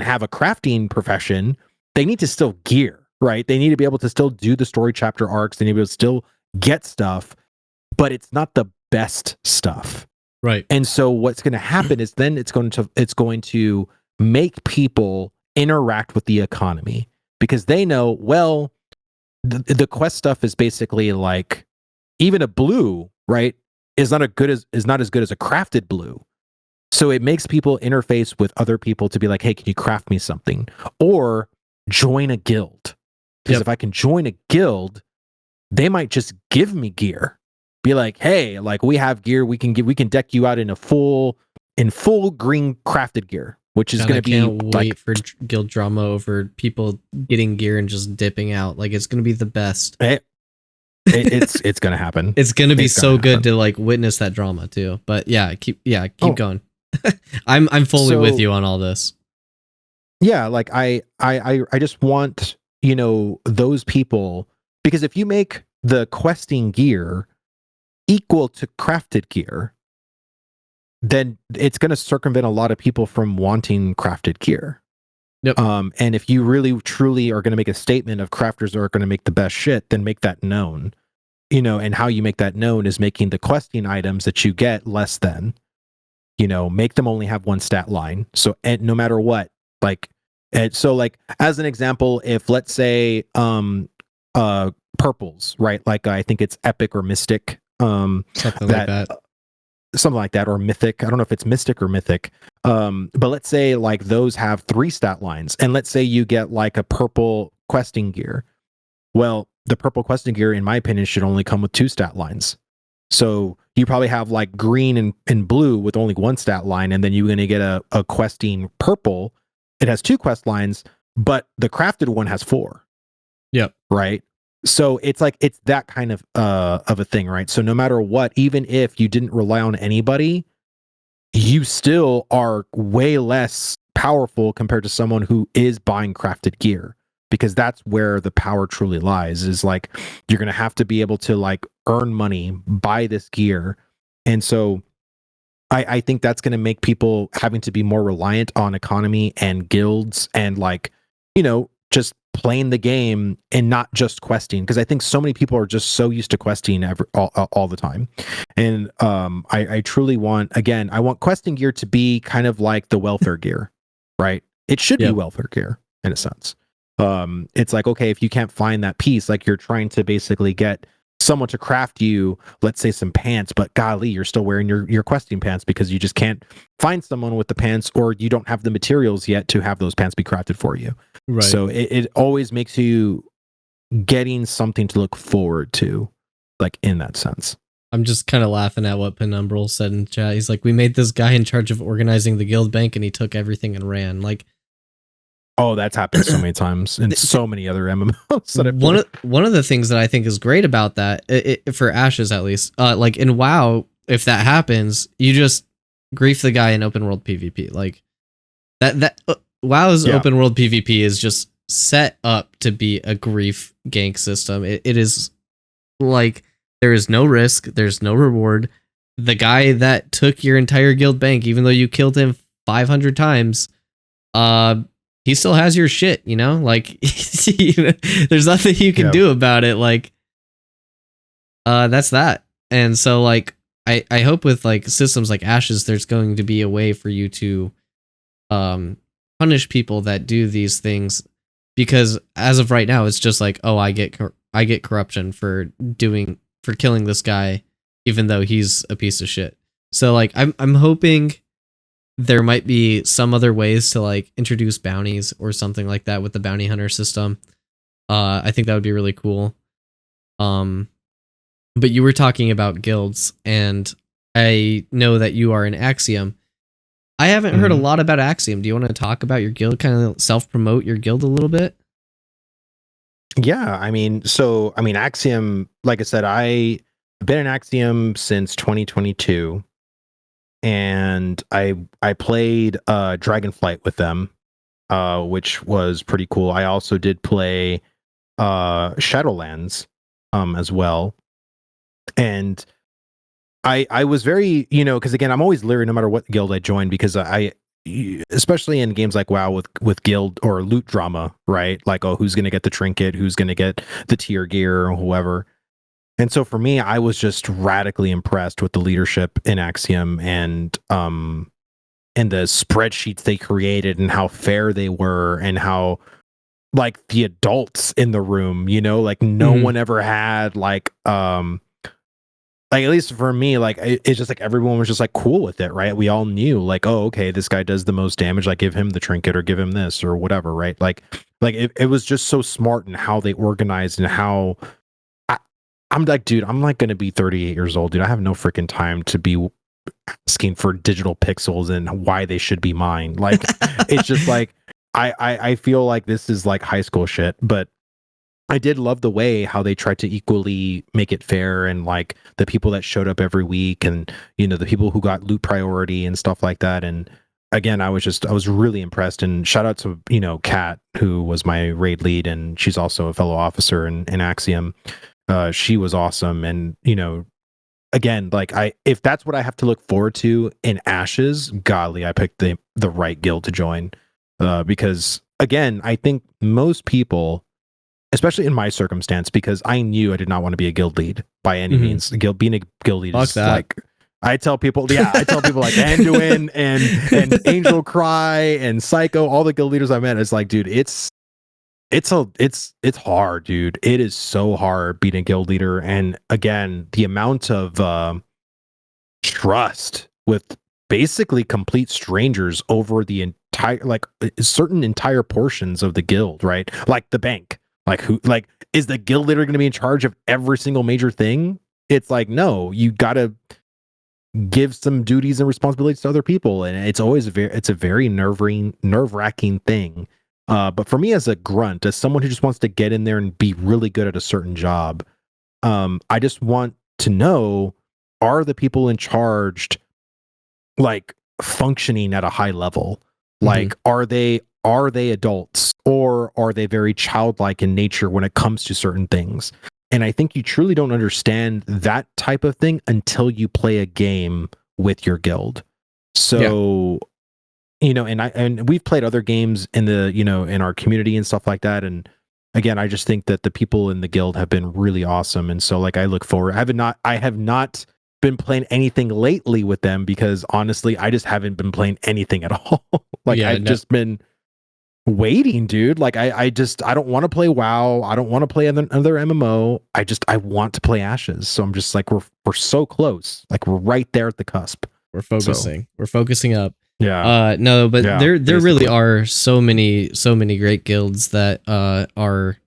have a crafting profession, they need to still gear, right? They need to be able to still do the story chapter arcs. They need to be able to still get stuff, but it's not the best stuff. Right. And so what's going to happen is then it's going to make people interact with the economy, because they know, well, the quest stuff is basically like, even a blue, right, is not as good as a crafted blue. So it makes people interface with other people to be like, hey, can you craft me something? Or join a guild. Because if I can join a guild, they might just give me gear. Be like, hey, like we have gear, we can deck you out in full green crafted gear, which is going to be can't wait for guild drama over people getting gear and just dipping out. Like, it's going to be the best. It's going to happen. It's going to be so good to like witness that drama too. But keep going. I'm fully with you on all this. Yeah, like I just want, those people, because if you make the questing gear equal to crafted gear, then it's going to circumvent a lot of people from wanting crafted gear. Yep. And if you really truly are going to make a statement of crafters are going to make the best shit, then make that known. And how you make that known is making the questing items that you get less than, make them only have 1 stat line. So, and no matter what, like, and so like, as an example, if let's say, purples, right? Like, I think it's epic or mystic, something like that, or mythic. I don't know if it's mystic or mythic. But let's say like those have 3 stat lines, and let's say you get like a purple questing gear. Well, the purple questing gear, in my opinion, should only come with 2 stat lines. So you probably have like green and blue with only 1 stat line, and then you're going to get a questing purple. It has 2 quest lines, but the crafted one has 4. Yep. Right. So it's like it's that kind of a thing, right? So no matter what, even if you didn't rely on anybody, you still are way less powerful compared to someone who is buying crafted gear, because that's where the power truly lies. Is like you're going to have to be able to like earn money, buy this gear. And so I think that's going to make people having to be more reliant on economy and guilds and like, you know, just playing the game and not just questing, because I think so many people are just so used to questing all the time. And I truly want, again, I want questing gear to be kind of like the welfare gear, right? It should be welfare gear in a sense. It's like, okay, if you can't find that piece, like you're trying to basically get someone to craft you, let's say, some pants, but golly, you're still wearing your questing pants because you just can't find someone with the pants, or you don't have the materials yet to have those pants be crafted for you. Right. So it always makes you getting something to look forward to, like in that sense. I'm just kind of laughing at what Penumbral said in chat. He's like, we made this guy in charge of organizing the guild bank and he took everything and ran. Like, oh, that's happened so many times in so many other MMOs that I've played. One of the things that I think is great about that, for Ashes at least, like in WoW, if that happens, you just grief the guy in open world PvP. Like that WoW's open world PvP is just set up to be a grief gank system. It is like there is no risk, there's no reward. The guy that took your entire guild bank, even though you killed him 500 times, he still has your shit, you know? Like, there's nothing you can do about it. Like, that's that. And so, like, I hope with, like, systems like Ashes, there's going to be a way for you to punish people that do these things. Because as of right now, it's just like, oh, I get corruption for killing this guy, even though he's a piece of shit. So, like, I'm hoping there might be some other ways to like introduce bounties or something like that with the bounty hunter system. I think that would be really cool. But you were talking about guilds, and I know that you are in Axiom. I haven't heard a lot about Axiom. Do you want to talk about your guild, kind of self-promote your guild a little bit? Yeah, I mean, Axiom, like I said, I've been in Axiom since 2022. And I played Dragonflight with them, which was pretty cool. I also did play Shadowlands as well. And I was very, you know, because again, I'm always leery no matter what guild I join, because I especially in games like WoW with guild or loot drama, right? Like, oh, who's going to get the trinket? Who's going to get the tier gear or whoever? And so for me, I was just radically impressed with the leadership in Axiom and the spreadsheets they created and how fair they were and how like the adults in the room, you know, like no one ever had like at least for me, like it's just like everyone was just like cool with it, right? We all knew like, oh, okay, this guy does the most damage, like give him the trinket or give him this or whatever, right? Like it was just so smart in how they organized and how I'm like, dude, I'm like going to be 38 years old, dude. I have no freaking time to be asking for digital pixels and why they should be mine. Like, it's just like, I feel like this is like high school shit, but I did love the way how they tried to equally make it fair, and like the people that showed up every week and, you know, the people who got loot priority and stuff like that. And again, I was really impressed, and shout out to, you know, Kat, who was my raid lead, and she's also a fellow officer in Axiom. She was awesome. And, you know, again, like if that's what I have to look forward to in Ashes, golly, I picked the right guild to join. Because again, I think most people, especially in my circumstance, because I knew I did not want to be a guild lead by any means. Being a guild lead is like, I tell people like Anduin and Angel Cry and Psycho, all the guild leaders I met, it's like, dude, it's hard, dude. It is so hard being a guild leader. And again, the amount of trust with basically complete strangers over the entire, like certain entire portions of the guild, right? Like the bank. Like who, like, is the guild leader going to be in charge of every single major thing? It's like, no, you got to give some duties and responsibilities to other people. And it's always it's a very nerve-wracking thing But for me as a grunt, as someone who just wants to get in there and be really good at a certain job, I just want to know, are the people in charge like functioning at a high level? Like, are they adults, or are they very childlike in nature when it comes to certain things? And I think you truly don't understand that type of thing until you play a game with your guild. So, and we've played other games in the, in our community and stuff like that. And again, I just think that the people in the guild have been really awesome. And so like, I look forward. I have not been playing anything lately with them because honestly, I just haven't been playing anything at all. Just been waiting, dude. Like I don't want to play WoW. I don't want to play another MMO. I want to play Ashes. So I'm just like, we're so close. Like we're right there at the cusp. We're focusing. So, we're focusing up. Yeah. No, but there really are so many great guilds that are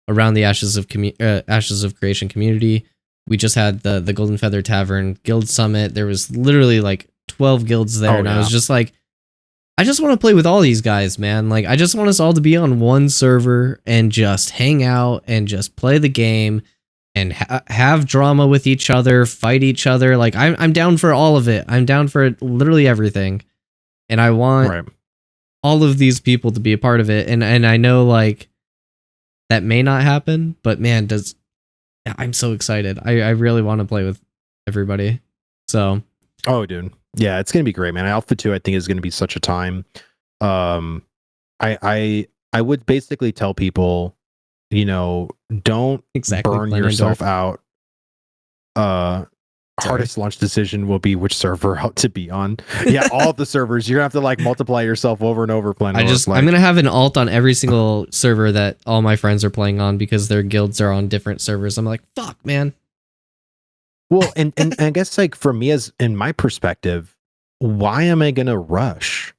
around the Ashes of Creation community. We just had the Golden Feather Tavern Guild Summit. There was literally like 12 guilds there, and I was just like, I just want to play with all these guys, man. Like, I just want us all to be on one server and just hang out and just play the game and have drama with each other, fight each other. Like, I'm down for all of it. I'm down for literally everything. And I want all of these people to be a part of it. And I know, like, that may not happen, but man, I'm so excited. I really want to play with everybody. So. Oh, dude. Yeah, it's gonna be great, man. Alpha 2, I think, is gonna be such a time. I would basically tell people, don't burn yourself out. Hardest launch decision will be which server out to be on. Yeah, all of the servers. You're gonna have to like multiply yourself over and over playing. I'm gonna have an alt on every single server that all my friends are playing on because their guilds are on different servers. I'm like, fuck, man. Well, and I guess like for me, as in my perspective, why am I gonna rush?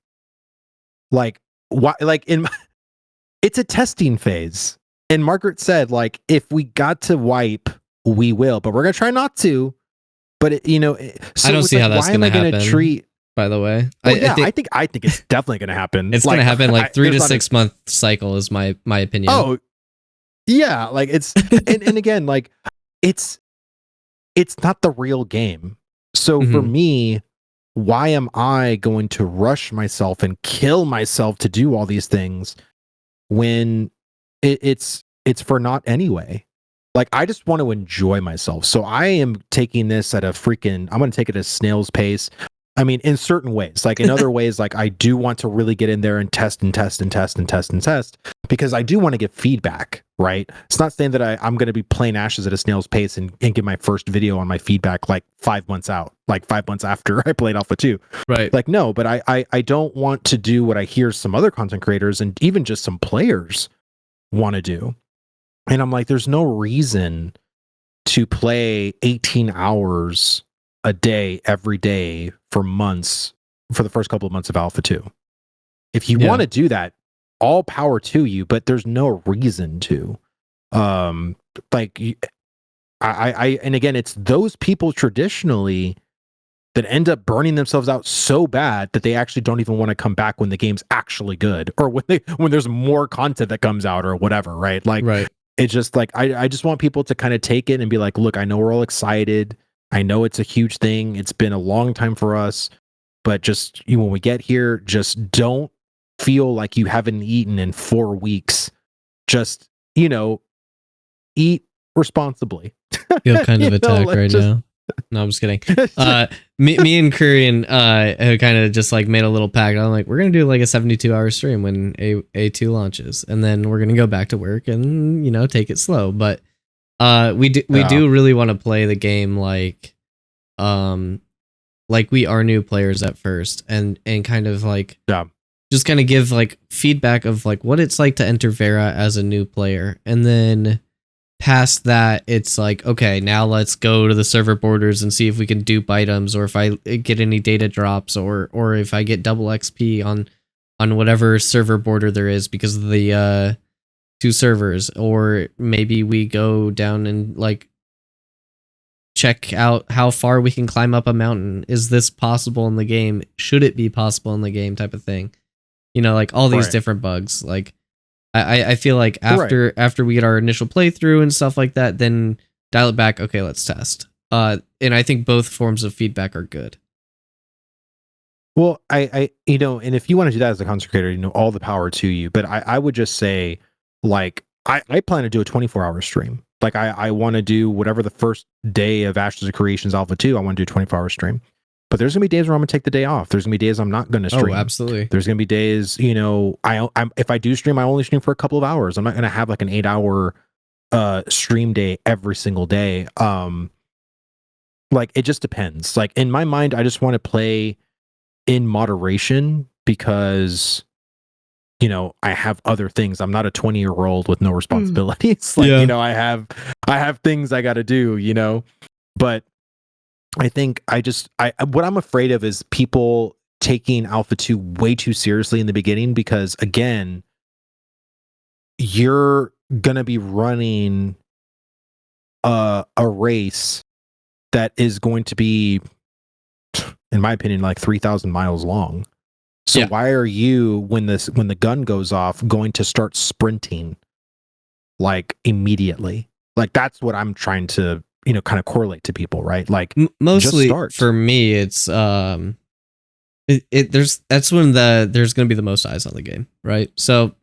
Like, why? Like it's a testing phase. And Margaret said, like, if we got to wipe, we will, but we're gonna try not to. But I don't see how that's gonna happen. By the way, well, I think it's definitely gonna happen. It's gonna happen like 3 to 6 month cycle is my opinion. Oh, yeah, like it's and again, like it's not the real game. So for me, why am I going to rush myself and kill myself to do all these things when it's for naught anyway? Like, I just want to enjoy myself. So I am taking this at I'm going to take it at snail's pace. I mean, in certain ways, like in other ways, like I do want to really get in there and test because I do want to get feedback, right? It's not saying that I'm going to be playing Ashes at a snail's pace and get my first video on my feedback like 5 months out, like 5 months after I played Alpha 2. Right. Like, no, but I don't want to do what I hear some other content creators and even just some players want to do. And I'm like, there's no reason to play 18 hours a day, every day for months, for the first couple of months of Alpha 2. If you want to do that, all power to you, but there's no reason to. And again, it's those people traditionally that end up burning themselves out so bad that they actually don't even want to come back when the game's actually good, or when there's more content that comes out or whatever, right? Like, it's just like, I just want people to kind of take it and be like, look, I know we're all excited. I know it's a huge thing. It's been a long time for us, but just when we get here, just don't feel like you haven't eaten in 4 weeks. Just, eat responsibly. Feel kind of attacked right now. No, I'm just kidding. Me and Kurian kind of just like made a little pact. I'm like, we're gonna do like a 72-hour stream when A2 launches, and then we're gonna go back to work and take it slow. But we do really want to play the game like we are new players at first, and kind of like just kind of give like feedback of like what it's like to enter Vera as a new player, and then past that it's like, okay, now let's go to the server borders and see if we can dupe items, or if I get any data drops, or if I get double XP on whatever server border there is because of the 2 servers, or maybe we go down and like check out how far we can climb up a mountain. Is this possible in the game? Should it be possible in the game? Type of thing. Like all these different bugs. Like I feel like after we get our initial playthrough and stuff like that, then dial it back. Okay, let's test. And I think both forms of feedback are good. Well, I and if you want to do that as a content creator, all the power to you. But I would just say, like, I plan to do a 24-hour stream. Like, I want to do whatever the first day of Ashes of Creations Alpha 2, I want to do a 24-hour stream. But there's gonna be days where I'm gonna take the day off. There's gonna be days I'm not gonna stream. Oh, absolutely. There's gonna be days, I'm if I do stream, I only stream for a couple of hours. I'm not gonna have like an 8-hour stream day every single day. Like, it just depends. Like, in my mind, I just want to play in moderation because I have other things. I'm not a 20-year-old with no responsibilities. Like, I have things I got to do, but I think what I'm afraid of is people taking Alpha 2 way too seriously in the beginning, because again, you're going to be running a race that is going to be, in my opinion, like 3,000 miles long. So why are you, when the gun goes off, going to start sprinting like immedely? Like, that's what I'm trying to kind of correlate to people, right? Like, mostly for me, it's that's when there's going to be the most eyes on the game, right? So,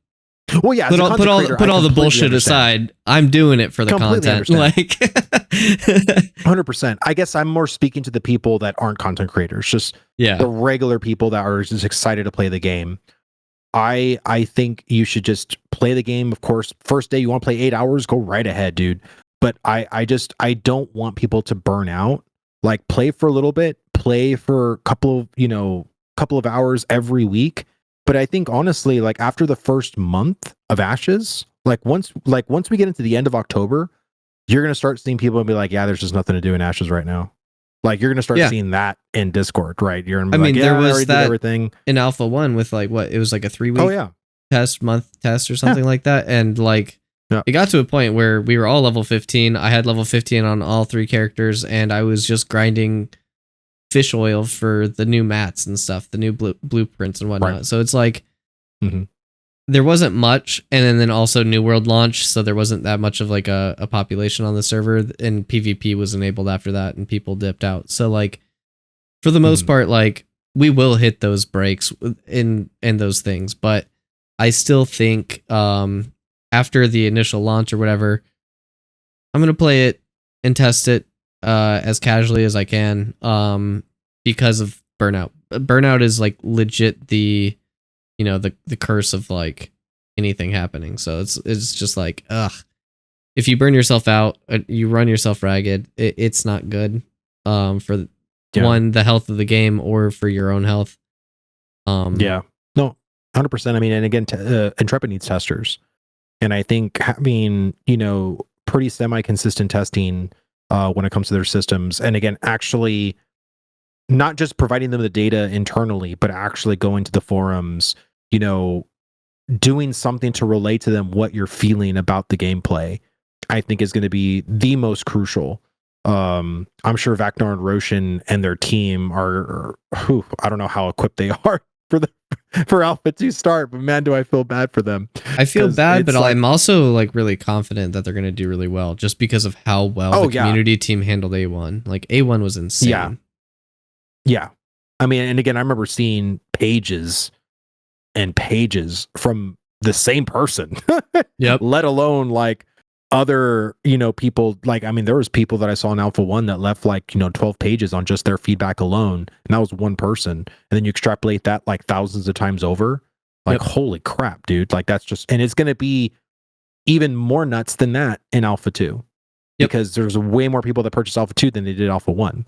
well, yeah, put all the bullshit aside. I'm doing it for the content, like 100%. I guess I'm more speaking to the people that aren't content creators, just the regular people that are just excited to play the game. I think you should just play the game. Of course, first day you want to play 8 hours, go right ahead, dude. But I don't want people to burn out. Like, play for a little bit, play for a couple of hours every week. But I think honestly, like, after the first month of Ashes, once we get into the end of October, you're gonna start seeing people and be like, yeah, there's just nothing to do in Ashes right now. Like, you're gonna start seeing that in Discord, right? You're gonna be there was that everything in Alpha 1 with it was like a 3-week month test or something like that, and like. Yeah. It got to a point where we were all level 15. I had level 15 on all 3 characters, and I was just grinding fish oil for the new mats and stuff, the new blueprints and whatnot. Right. So it's like there wasn't much, and then also New World launch, so there wasn't that much of like a population on the server, and PvP was enabled after that, and people dipped out. So like for the most part, like we will hit those breaks in those things, but I still think after the initial launch or whatever, I'm going to play it and test it as casually as I can because of burnout. Burnout is like legit the curse of like anything happening. So it's just like, if you burn yourself out, you run yourself ragged, it's not good for one, the health of the game, or for your own health. No, 100%. I mean, and again, Intrepid needs testers. And I think having, pretty semi-consistent testing when it comes to their systems, and again, actually not just providing them the data internally, but actually going to the forums, doing something to relate to them what you're feeling about the gameplay, I think is going to be the most crucial. I'm sure Vacnar and Roshan and their team are I don't know how equipped they are for Alpha 2 start, but man, do I feel bad for them. I feel bad, but I'm also like really confident that they're going to do really well, just because of how well the community team handled A1. Like, A1 was insane. Yeah. I mean, and again, I remember seeing pages and pages from the same person. Yep. Let alone like other, people. Like, I mean, there was people that I saw in Alpha 1 that left like, 12 pages on just their feedback alone. And that was one person. And then you extrapolate that like thousands of times over. Like, holy crap, dude. Like, that's just, and it's going to be even more nuts than that in Alpha 2. Because there's way more people that purchased Alpha 2 than they did Alpha 1.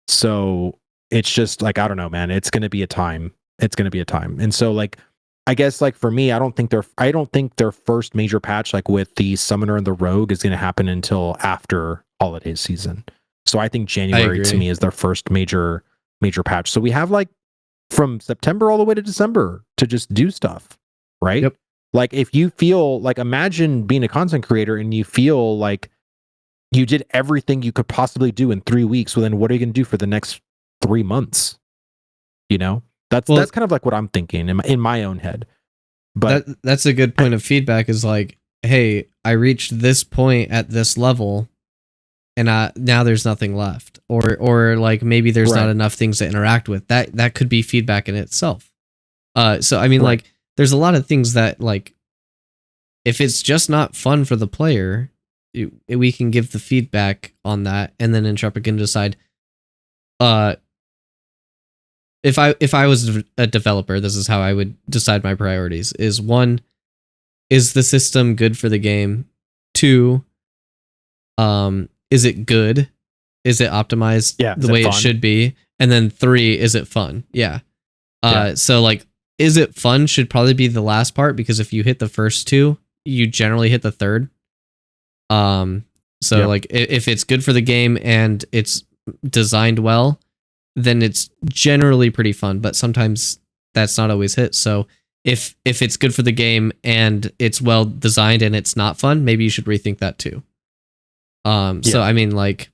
So it's just like, I don't know, man. It's going to be a time. And so like, I guess like for me, I don't think their first major patch, like with the Summoner and the Rogue, is going to happen until after holiday season. So I think January to me is their first major patch. So we have like from September all the way to December to just do stuff, right? Yep. Like, if you feel like, imagine being a content creator and you feel like you did everything you could possibly do in 3 weeks. Well, then what are you going to do for the next 3 months? That's kind of like what I'm thinking in my own head. But that's a good point of feedback. Is like, hey, I reached this point at this level, and now there's nothing left, or like maybe there's not enough things to interact with. That could be feedback in itself. So I mean, like, there's a lot of things that, like, if it's just not fun for the player, we can give the feedback on that, and then Intrepid can decide. If I was a developer, this is how I would decide my priorities: is 1, is the system good for the game? 2, is it good? Is it optimized the way it should be? And then 3, is it fun? Yeah. So like, is it fun should probably be the last part, because if you hit the first 2, you generally hit the third. So like, if it's good for the game and it's designed well, then it's generally pretty fun, but sometimes that's not always hit. So if it's good for the game and it's well designed and it's not fun, maybe you should rethink that too. So I mean, like,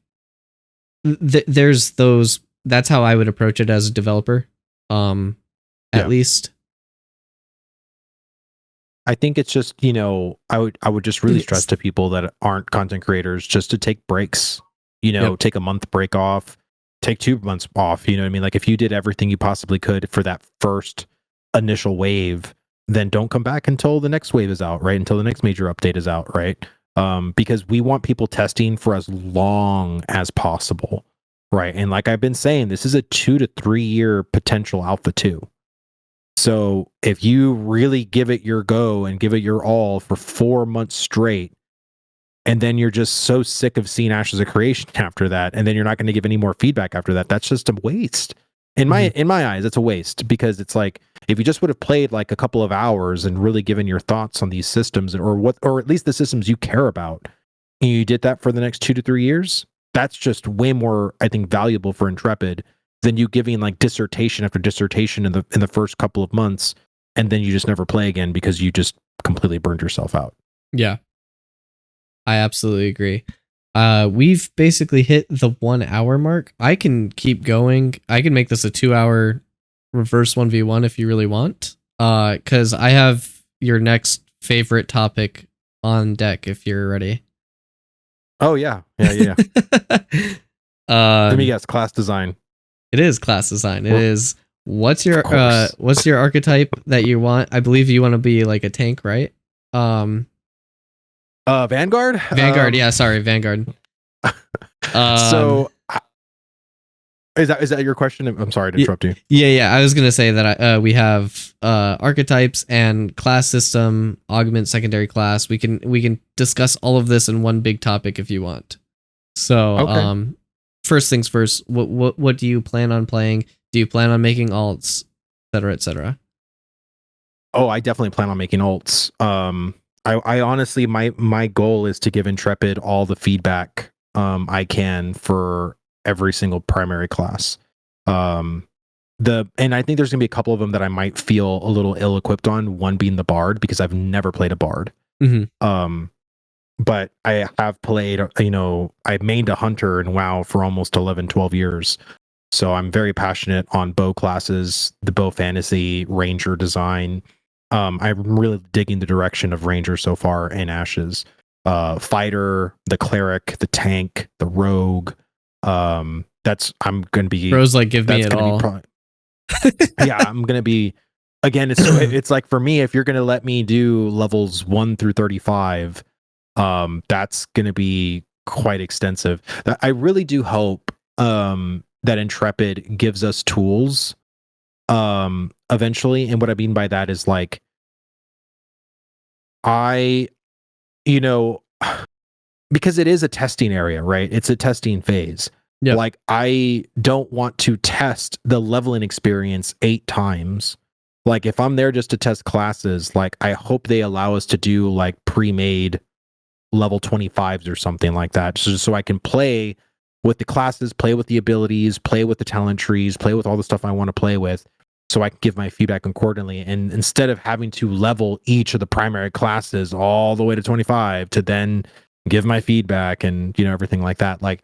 there's those. That's how I would approach it as a developer. At least. I think it's just, you know, I would just really stress to people that aren't content creators just to take breaks. You know, take a month break off, take 2 months off. You know what I mean? Like, if you did everything you possibly could for that first initial wave, then don't come back until the next wave is out, right? Until the next major update is out, right? Because we want people testing for as long as possible, right? And like I've been saying, this is a 2 to 3 year potential alpha 2. So if you really give it your go and give it your all for 4 months straight, and then you're just so sick of seeing Ashes of Creation after that, and then you're not going to give any more feedback after that, that's just a waste. In my eyes, it's a waste, because it's like, if you just would have played like a couple of hours and really given your thoughts on these systems, or at least the systems you care about, and you did that for the next 2 to 3 years, that's just way more, I think, valuable for Intrepid than you giving like dissertation after dissertation in the first couple of months, and then you just never play again because you just completely burned yourself out. Yeah, I absolutely agree. We've basically hit the 1 hour mark. I can keep going. I can make this a 2 hour reverse 1v1 if you really want. Because I have your next favorite topic on deck if you're ready. Oh yeah. Let me guess, class design. It is class design. It is. What's your archetype that you want? I believe you want to be like a tank, right? Vanguard? Yeah, sorry, Vanguard. So is that your question? I'm sorry to interrupt you. Yeah. I was gonna say that we have archetypes and class system, augment secondary class. We can discuss all of this in one big topic if you want. So first things first, what do you plan on playing? Do you plan on making alts, et cetera? Oh, I definitely plan on making alts. I honestly, my goal is to give Intrepid all the feedback I can for every single primary class. And I think there's gonna be a couple of them that I might feel a little ill-equipped on. One being the Bard, because I've never played a Bard. But I have played, you know, I mained a Hunter in WoW for almost 11, 12 years. So I'm very passionate on bow classes, the bow fantasy, ranger design. I'm really digging the direction of ranger so far in Ashes. Fighter, the cleric, the tank, the rogue. I'm gonna be. Bro's like, give me it all. Yeah, I'm gonna be. Again, it's like, for me, if you're gonna let me do levels 1 through 35, that's gonna be quite extensive. I really do hope that Intrepid gives us tools eventually. And what I mean by that is, like, because it is a testing area, right? It's a testing phase. Yep. Like, I don't want to test the leveling experience 8 times. Like, if I'm there just to test classes, like, I hope they allow us to do like pre-made level 25s or something like that, so I can play with the classes, play with the abilities, play with the talent trees, play with all the stuff I want to play with, so I can give my feedback accordingly. And instead of having to level each of the primary classes all the way to 25 to then give my feedback and, you know, everything like that. Like,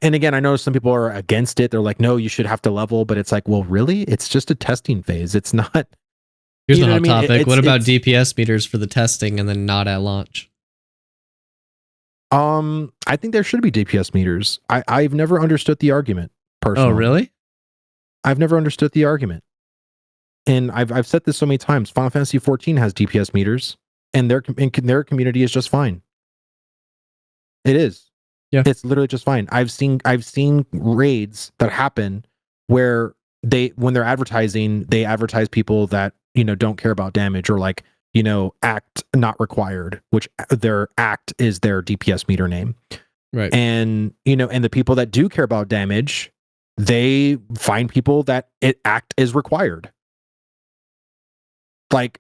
and again, I know some people are against it. They're like, no, you should have to level, but it's like, well, really? It's just a testing phase. It's not, Here's You the know hot what I mean? topic. What about It's DPS meters for the testing and then not at launch? I think there should be DPS meters. I've never understood the argument Oh, personally. really? I've never understood the argument. And I've said this so many times. Final Fantasy 14 has DPS meters, and their community is just fine. It is. Yeah. It's literally just fine. I've seen raids that happen where when they're advertising, they advertise people that, don't care about damage, or like, act not required, which their act is their DPS meter name. Right. And, and the people that do care about damage, they find people that act is required. Like,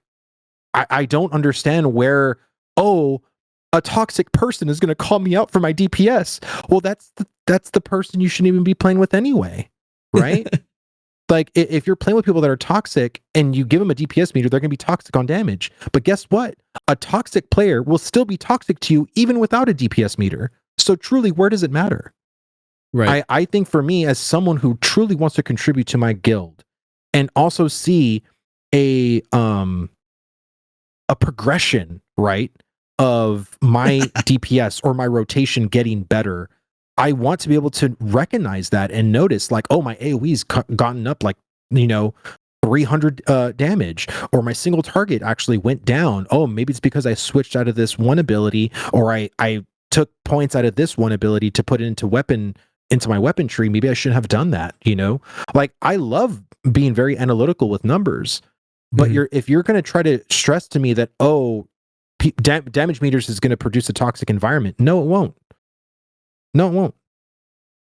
I don't understand where, a toxic person is going to call me out for my DPS. Well, that's the person you shouldn't even be playing with anyway, right? Like, if you're playing with people that are toxic and you give them a DPS meter, they're going to be toxic on damage. But guess what? A toxic player will still be toxic to you even without a DPS meter. So truly, where does it matter? Right. I think for me, as someone who truly wants to contribute to my guild and also see a progression, right, of my DPS or my rotation getting better, I want to be able to recognize that and notice, like, oh, my AoE's gotten up like, 300 damage, or my single target actually went down. Oh, maybe it's because I switched out of this one ability, or I took points out of this one ability to put it into my weapon tree. Maybe I shouldn't have done that. Like, I love being very analytical with numbers, but if you're going to try to stress to me that, damage meters is going to produce a toxic environment, no, it won't. No, it won't.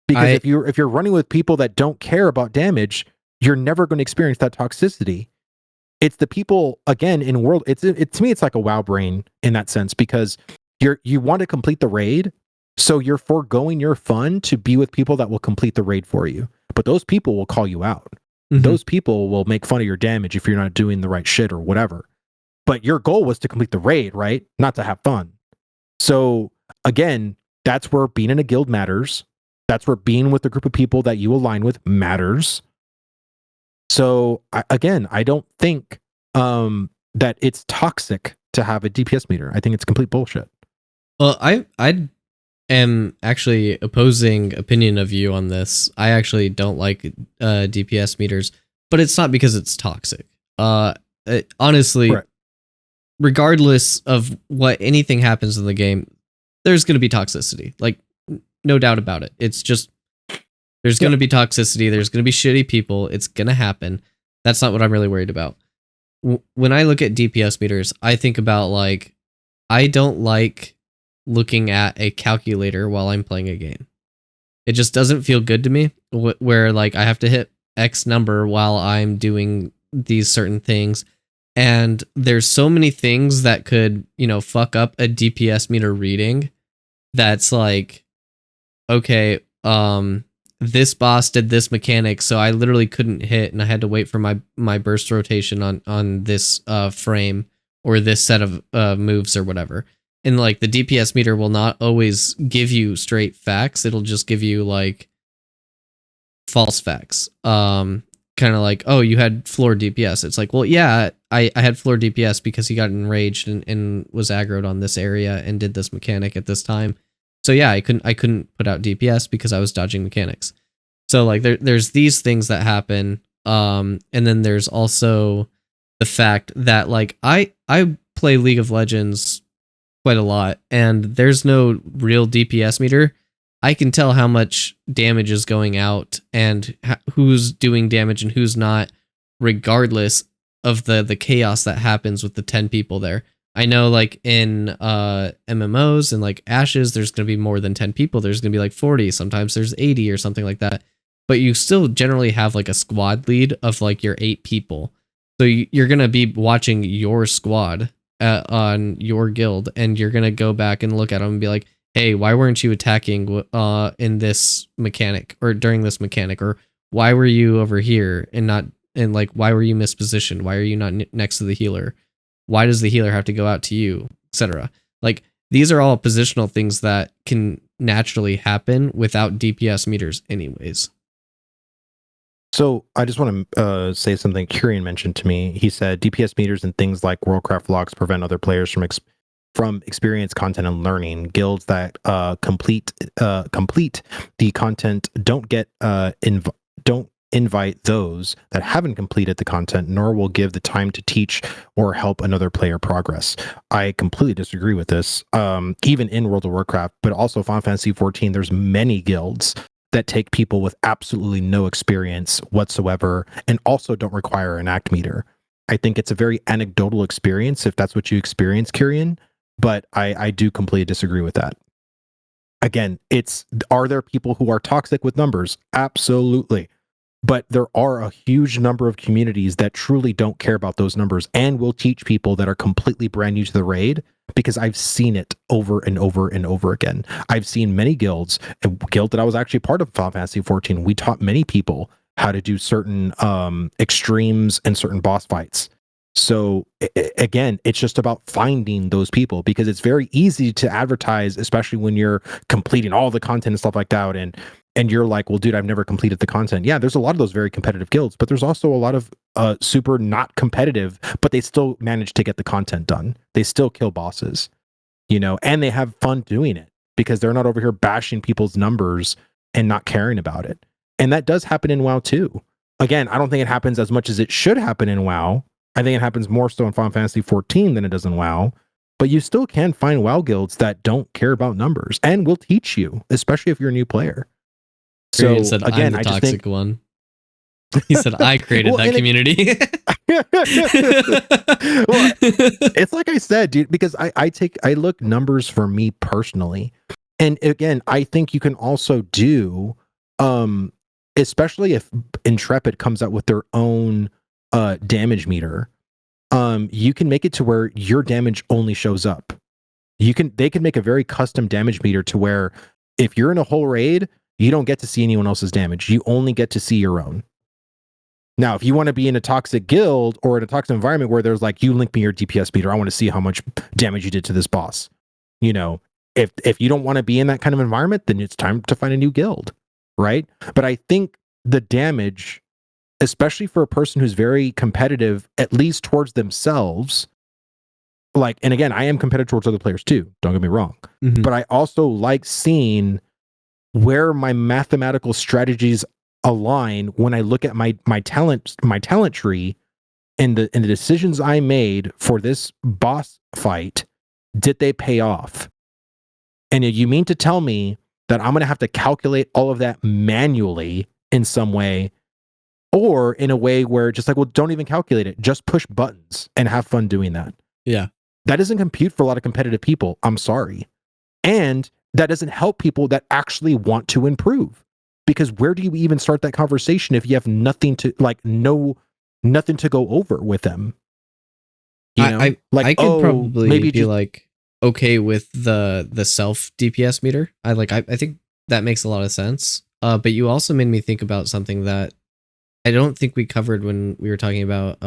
Because if you're running with people that don't care about damage, you're never going to experience that toxicity. It's the people, again, in world. To me, it's like a WoW brain in that sense, because you want to complete the raid, so you're foregoing your fun to be with people that will complete the raid for you. But those people will call you out. Those people will make fun of your damage if you're not doing the right shit or whatever. But your goal was to complete the raid, right? Not to have fun. So again, that's where being in a guild matters. That's where being with a group of people that you align with matters. So I don't think that it's toxic to have a DPS meter. I think it's complete bullshit. Well, I am actually opposing opinion of you on this. I actually don't like DPS meters, but it's not because it's toxic. Honestly, Right. Regardless of what anything happens in the game, there's going to be toxicity. Like, no doubt about it. It's just, there's going to be toxicity. There's going to be shitty people. It's going to happen. That's not what I'm really worried about. When I look at DPS meters, I think about, like, I don't like looking at a calculator while I'm playing a game. It just doesn't feel good to me, where, like, I have to hit X number while I'm doing these certain things. And there's so many things that could, fuck up a DPS meter reading. That's like, okay, this boss did this mechanic, so I literally couldn't hit, and I had to wait for my burst rotation on this frame, or this set of moves or whatever. And like, the DPS meter will not always give you straight facts. It'll just give you like false facts. Kind of like, oh, you had floor DPS. It's like, well, yeah, I had floor DPS because he got enraged and was aggroed on this area and did this mechanic at this time. So yeah, I couldn't put out DPS because I was dodging mechanics. So like, there's these things that happen. And then there's also the fact that, like, I play League of Legends quite a lot, and there's no real DPS meter. I can tell how much damage is going out and who's doing damage and who's not, regardless of the chaos that happens with the 10 people there. I know, like, in MMOs and like Ashes, there's going to be more than 10 people. There's going to be like 40. Sometimes there's 80 or something like that. But you still generally have like a squad lead of like your 8 people. So you're going to be watching your squad on your guild, and you're going to go back and look at them and be like, hey, why weren't you attacking in this mechanic or during this mechanic? Or why were you over here and not, and like, why were you mispositioned? Why are you not next to the healer? Why does the healer have to go out to you, etc.? Like, these are all positional things that can naturally happen without DPS meters anyways. So I just want to say something Kyrian mentioned to me. He said DPS meters and things like Worldcraft locks prevent other players from experience content and learning. Guilds that complete the content don't invite those that haven't completed the content, nor will give the time to teach or help another player progress. I completely disagree with this. Even in World of Warcraft, but also Final Fantasy 14, there's many guilds that take people with absolutely no experience whatsoever and also don't require an act meter. I think it's a very anecdotal experience if that's what you experience, Kyrian, but I do completely disagree with that. Again, are there people who are toxic with numbers? Absolutely. But there are a huge number of communities that truly don't care about those numbers and will teach people that are completely brand new to the raid, because I've seen it over and over and over again. I've seen many guilds, a guild that I was actually part of Final Fantasy 14. We taught many people how to do certain extremes and certain boss fights. So again, it's just about finding those people, because it's very easy to advertise, especially when you're completing all the content and stuff like that. And you're like, well, dude, I've never completed the content. Yeah, there's a lot of those very competitive guilds, but there's also a lot of super not competitive, but they still manage to get the content done. They still kill bosses, and they have fun doing it because they're not over here bashing people's numbers and not caring about it. And that does happen in WoW too. Again, I don't think it happens as much as it should happen in WoW. I think it happens more so in Final Fantasy 14 than it does in WoW. But you still can find WoW guilds that don't care about numbers and will teach you, especially if you're a new player. So Said, again, I'm the I just think toxic one. He said I created that community. Well, it's like I said, dude, because I look numbers for me personally. And again, I think you can also do especially if Intrepid comes out with their own damage meter, you can make it to where your damage only shows up. They can make a very custom damage meter to where if you're in a whole raid, you don't get to see anyone else's damage. You only get to see your own. Now, if you want to be in a toxic guild or in a toxic environment where there's like, you link me your DPS meter, I want to see how much damage you did to this boss. If you don't want to be in that kind of environment, then it's time to find a new guild, right? But I think the damage, especially for a person who's very competitive, at least towards themselves, and again, I am competitive towards other players too, don't get me wrong. Mm-hmm. But I also like seeing where my mathematical strategies align when I look at my talent tree and the decisions I made for this boss fight. Did they pay off? And you mean to tell me that I'm going to have to calculate all of that manually in some way, or in a way where just like, well, don't even calculate it, just push buttons and have fun doing that? Yeah. That doesn't compute for a lot of competitive people. I'm sorry. And that doesn't help people that actually want to improve, because where do you even start that conversation if you have nothing to nothing to go over with them? I could probably maybe be like okay with the self DPS meter. I think that makes a lot of sense. But you also made me think about something that I don't think we covered when we were talking about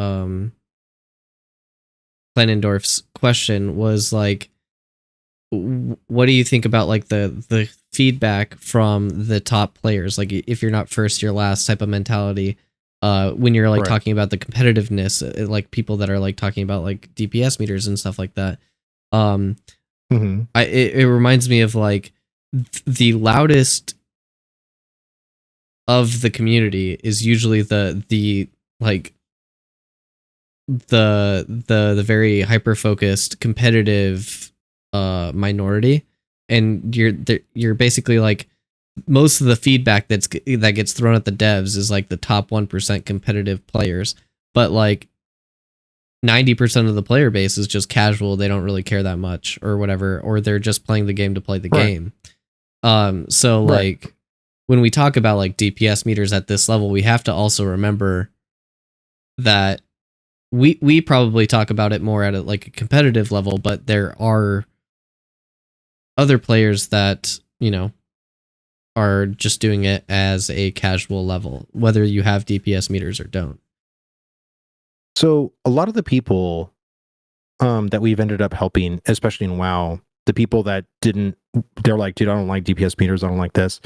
Kleinendorf's question, was like, what do you think about like the feedback from the top players? Like, if you're not first, you're last type of mentality. When you're like talking about the competitiveness, like people that are like talking about like DPS meters and stuff like that. It reminds me of like the loudest of the community is usually the very hyper focused competitive minority, and you're basically like, most of the feedback that gets thrown at the devs is like the top 1% competitive players, but like 90% of the player base is just casual. They don't really care that much or whatever, or they're just playing the game to play the game. So like when we talk about like DPS meters at this level, we have to also remember that we probably talk about it more at a competitive level, but there are other players that, are just doing it as a casual level, whether you have DPS meters or don't. So a lot of the people that we've ended up helping, especially in WoW, the people that they're like, dude, I don't like DPS meters, I don't like this.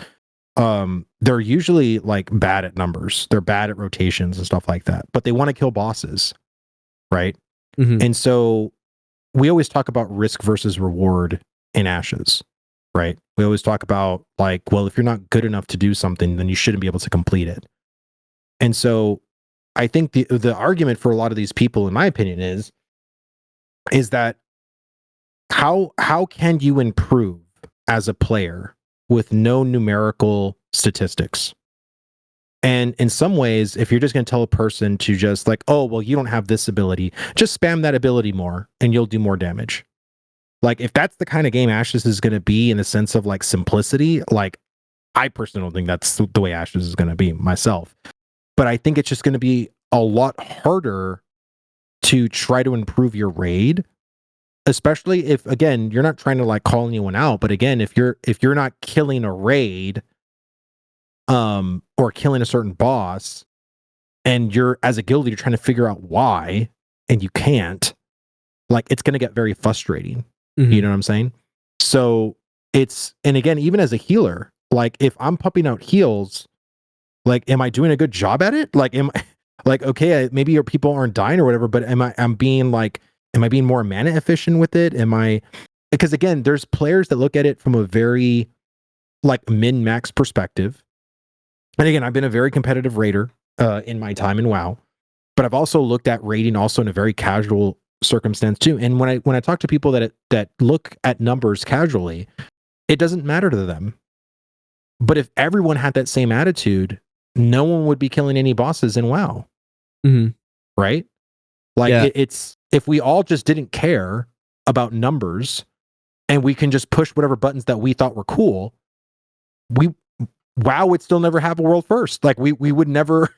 they're usually like bad at numbers. They're bad at rotations and stuff like that, but they want to kill bosses, right? Mhm. And so we always talk about risk versus reward in Ashes, right? We always talk about like, well, if you're not good enough to do something, then you shouldn't be able to complete it. And so I think the argument for a lot of these people, in my opinion, is that how can you improve as a player with no numerical statistics? And in some ways, if you're just going to tell a person to just like, oh, well, you don't have this ability, just spam that ability more and you'll do more damage. Like, if that's the kind of game Ashes is going to be in the sense of like simplicity, like, I personally don't think that's the way Ashes is going to be myself. But I think it's just going to be a lot harder to try to improve your raid, especially if, again, you're not trying to like call anyone out. But again, if you're not killing a raid, or killing a certain boss, and you're as a guild, you're trying to figure out why, and you can't, like, it's going to get very frustrating. Mhm. You know what I'm saying? So and again, even as a healer, like if I'm pumping out heals, like, am I doing a good job at it? Like, am I like, okay, maybe your people aren't dying or whatever, but am I being more mana efficient with it? Because again, there's players that look at it from a very like min-max perspective. And again, I've been a very competitive raider in my time in WoW, but I've also looked at raiding also in a very casual circumstance too. And when I talk to people that look at numbers casually, it doesn't matter to them. But if everyone had that same attitude, no one would be killing any bosses in WoW, Mhm. right? Like, Yeah. it's if we all just didn't care about numbers and we can just push whatever buttons that we thought were cool, WoW would still never have a world first. Like, we would never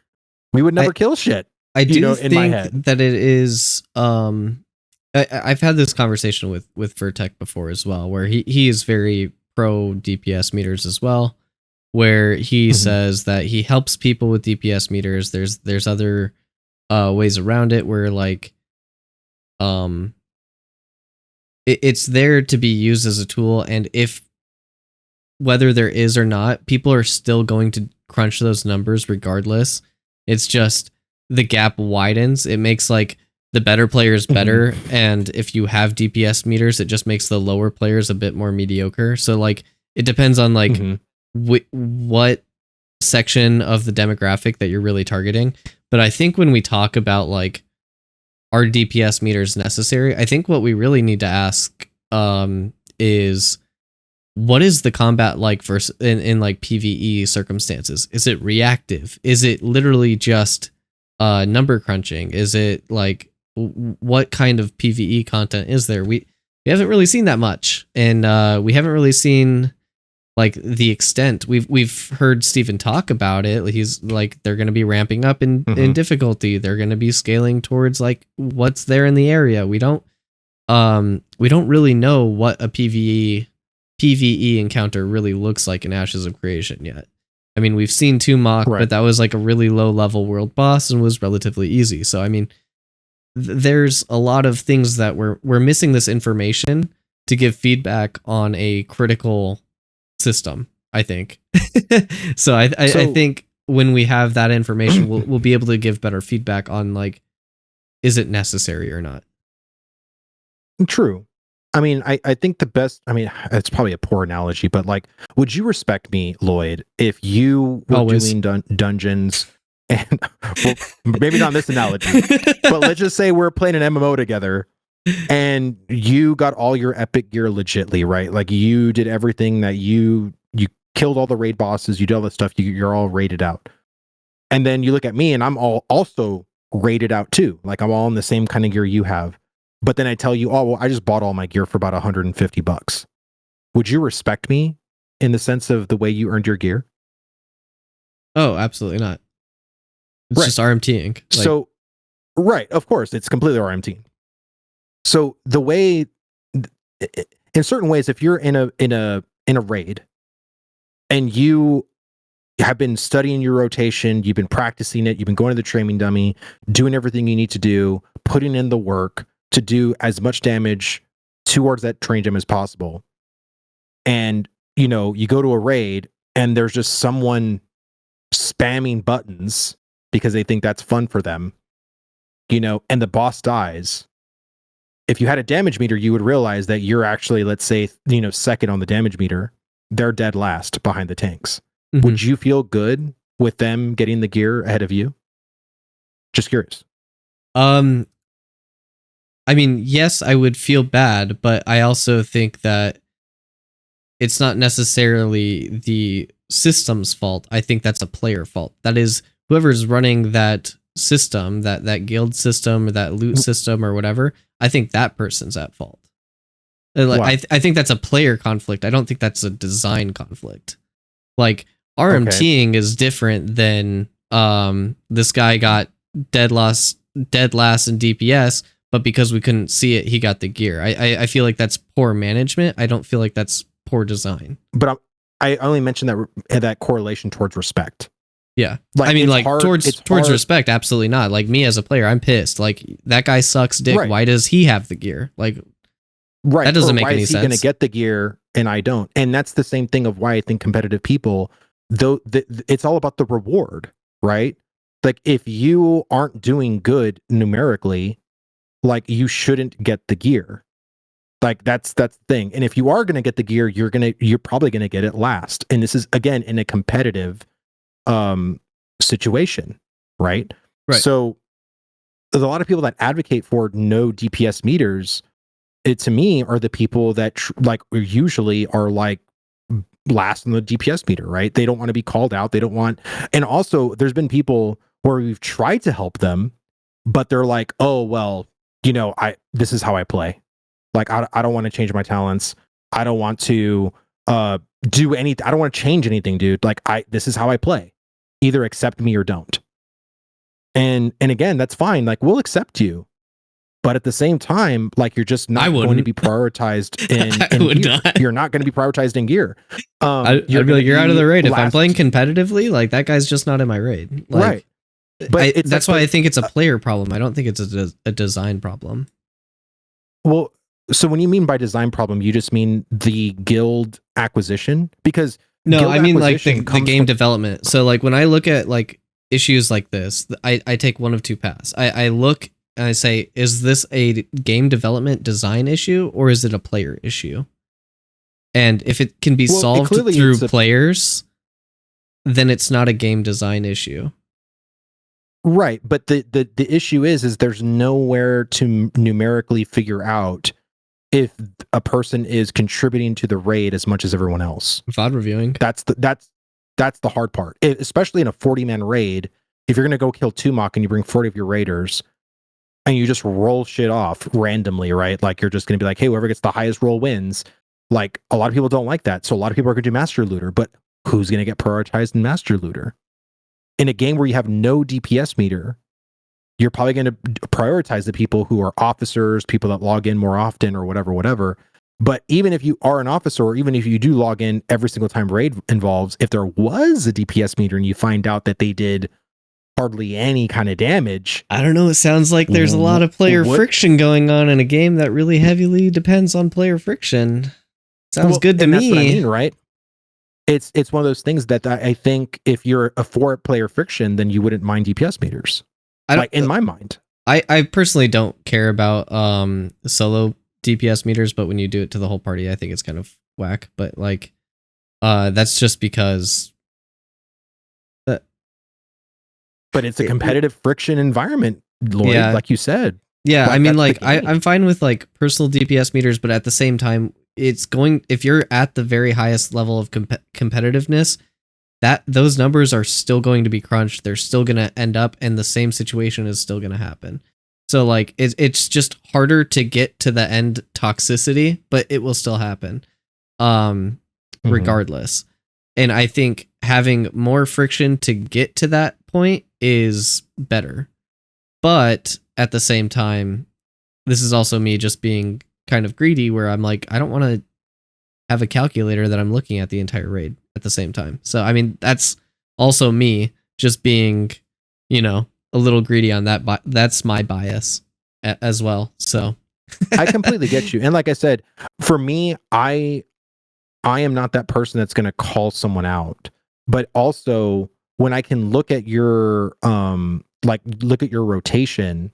kill shit. I do in my think head. that it is. I've had this conversation with Vertec before as well, where he is very pro DPS meters as well, where he Mhm. says that he helps people with DPS meters. There's other ways around it where like it's there to be used as a tool, and if whether there is or not, people are still going to crunch those numbers regardless. It's just the gap widens. It makes like the better players better, and if you have DPS meters, it just makes the lower players a bit more mediocre. So like it depends on like what section of the demographic that you're really targeting. But I think when we talk about like, are DPS meters necessary, I think what we really need to ask is, what is the combat like versus in like PvE circumstances? Is it reactive? Is it literally just number crunching? Is it like, what kind of PvE content is there? We haven't really seen that much, and we haven't really seen like the extent. We've heard Steven talk about it. He's like, they're going to be ramping up in difficulty. They're going to be scaling towards like what's there in the area. We don't really know what a PvE encounter really looks like in Ashes of Creation yet. I mean, we've seen Tumok, Right. but that was like a really low level world boss and was relatively easy. So I mean, there's a lot of things that we're missing this information to give feedback on a critical system, I think. So I think when we have that information, we'll be able to give better feedback on like, is it necessary or not? True. I mean, I think the best, I mean, it's probably a poor analogy, but like, would you respect me, Llewd, if you were Always. doing dungeons and, well, maybe not this analogy, but let's just say we're playing an MMO together and you got all your epic gear legitly, right? Like, you did everything that you killed all the raid bosses, you did all the stuff, you're all rated out. And then you look at me and I'm also rated out too. Like, I'm all in the same kind of gear you have. But then I tell you, oh, well, I just bought all my gear for about $150. Would you respect me in the sense of the way you earned your gear? Oh, absolutely not. It's Right. just RMTing. Like, So, right, of course, it's completely RMTing. So the way, in certain ways, if you're in a raid and you have been studying your rotation, you've been practicing it, you've been going to the training dummy, doing everything you need to do, putting in the work to do as much damage towards that train gem as possible. And, you know, you go to a raid and there's just someone spamming buttons because they think that's fun for them, and the boss dies. If you had a damage meter, you would realize that you're actually, let's say, second on the damage meter. They're dead last behind the tanks. Mhm. Would you feel good with them getting the gear ahead of you? Just curious. I mean, yes, I would feel bad, but I also think that it's not necessarily the system's fault. I think that's a player fault. That is, whoever's running that system, that guild system or that loot system or whatever, I think that person's at fault. Like, I think that's a player conflict. I don't think that's a design conflict. Like, RMTing is different than this guy got dead last in DPS, but because we couldn't see it, he got the gear. I feel like that's poor management. I don't feel like that's poor design. But I only mentioned that correlation towards respect. Yeah, like, I mean, like towards respect, absolutely not. Like, me as a player, I'm pissed. Like, that guy sucks dick. Right. Why does he have the gear? Like, right, that doesn't make any sense. Why is he going to get the gear and I don't? And that's the same thing of why I think competitive people, though, it's all about the reward, right? Like, if you aren't doing good numerically, like, you shouldn't get the gear. Like, that's the thing. And if you are going to get the gear, you're probably going to get it last. And this is, again, in a competitive situation, right? So there's a lot of people that advocate for no DPS meters. It, to me, are the people that usually are like last on the DPS meter, right? They don't want to be called out. They don't want, and also there's been people where we've tried to help them, but they're like, oh, well, this is how I play. Like, I don't want to change my talents. I don't want to do anything. I don't want to change anything, dude. Like, this is how I play. Either accept me or don't. And again, that's fine. Like, we'll accept you. But at the same time, like, you're just not going to be prioritized in gear. Not. You're not going to be prioritized in gear. You're out of the raid. If I'm playing competitively, like, that guy's just not in my raid. Like, right. But that's why I think it's a player problem. I don't think it's a design problem. Well, so when you mean by design problem, you just mean the guild acquisition? Because no, I mean like the game development. So like when I look at like issues like this, I take one of two paths. I look and I say, is this a game development design issue or is it a player issue? And if it can be solved through players, then it's not a game design issue. Right, but the issue is there's nowhere to numerically figure out if a person is contributing to the raid as much as everyone else. VOD reviewing. That's the hard part, especially in a 40-man raid. If you're gonna go kill Tumok and you bring 40 of your raiders, and you just roll shit off randomly, right? Like, you're just gonna be like, hey, whoever gets the highest roll wins. Like, a lot of people don't like that, so a lot of people are gonna do Master Looter. But who's gonna get prioritized in Master Looter? In a game where you have no DPS meter, you're probably going to prioritize the people who are officers, people that log in more often or whatever. But even if you are an officer, or even if you do log in every single time raid involves, if there was a DPS meter and you find out that they did hardly any kind of damage. I don't know. It sounds like there's a lot of player friction going on in a game that really heavily depends on player friction. Sounds good to me. That's what I mean, right? It's one of those things that I think if you're a 4-player friction, then you wouldn't mind DPS meters. In my mind. I personally don't care about solo DPS meters, but when you do it to the whole party, I think it's kind of whack. But like, that's just because. But it's a competitive friction environment, Llewd, like you said. Yeah, I mean, like, I'm fine with like personal DPS meters, but at the same time, it's going, if you're at the very highest level of competitiveness, that those numbers are still going to be crunched. They're still going to end up, and the same situation is still going to happen. So like, it's just harder to get to the end toxicity, but it will still happen, regardless. And I think having more friction to get to that point is better. But at the same time, this is also me just being kind of greedy, where I'm like, I don't want to have a calculator that I'm looking at the entire raid at the same time. So, I mean, that's also me just being, a little greedy on that. That's my bias as well. So I completely get you. And like I said, for me, I am not that person that's going to call someone out. But also, when I can look at your look at your rotation,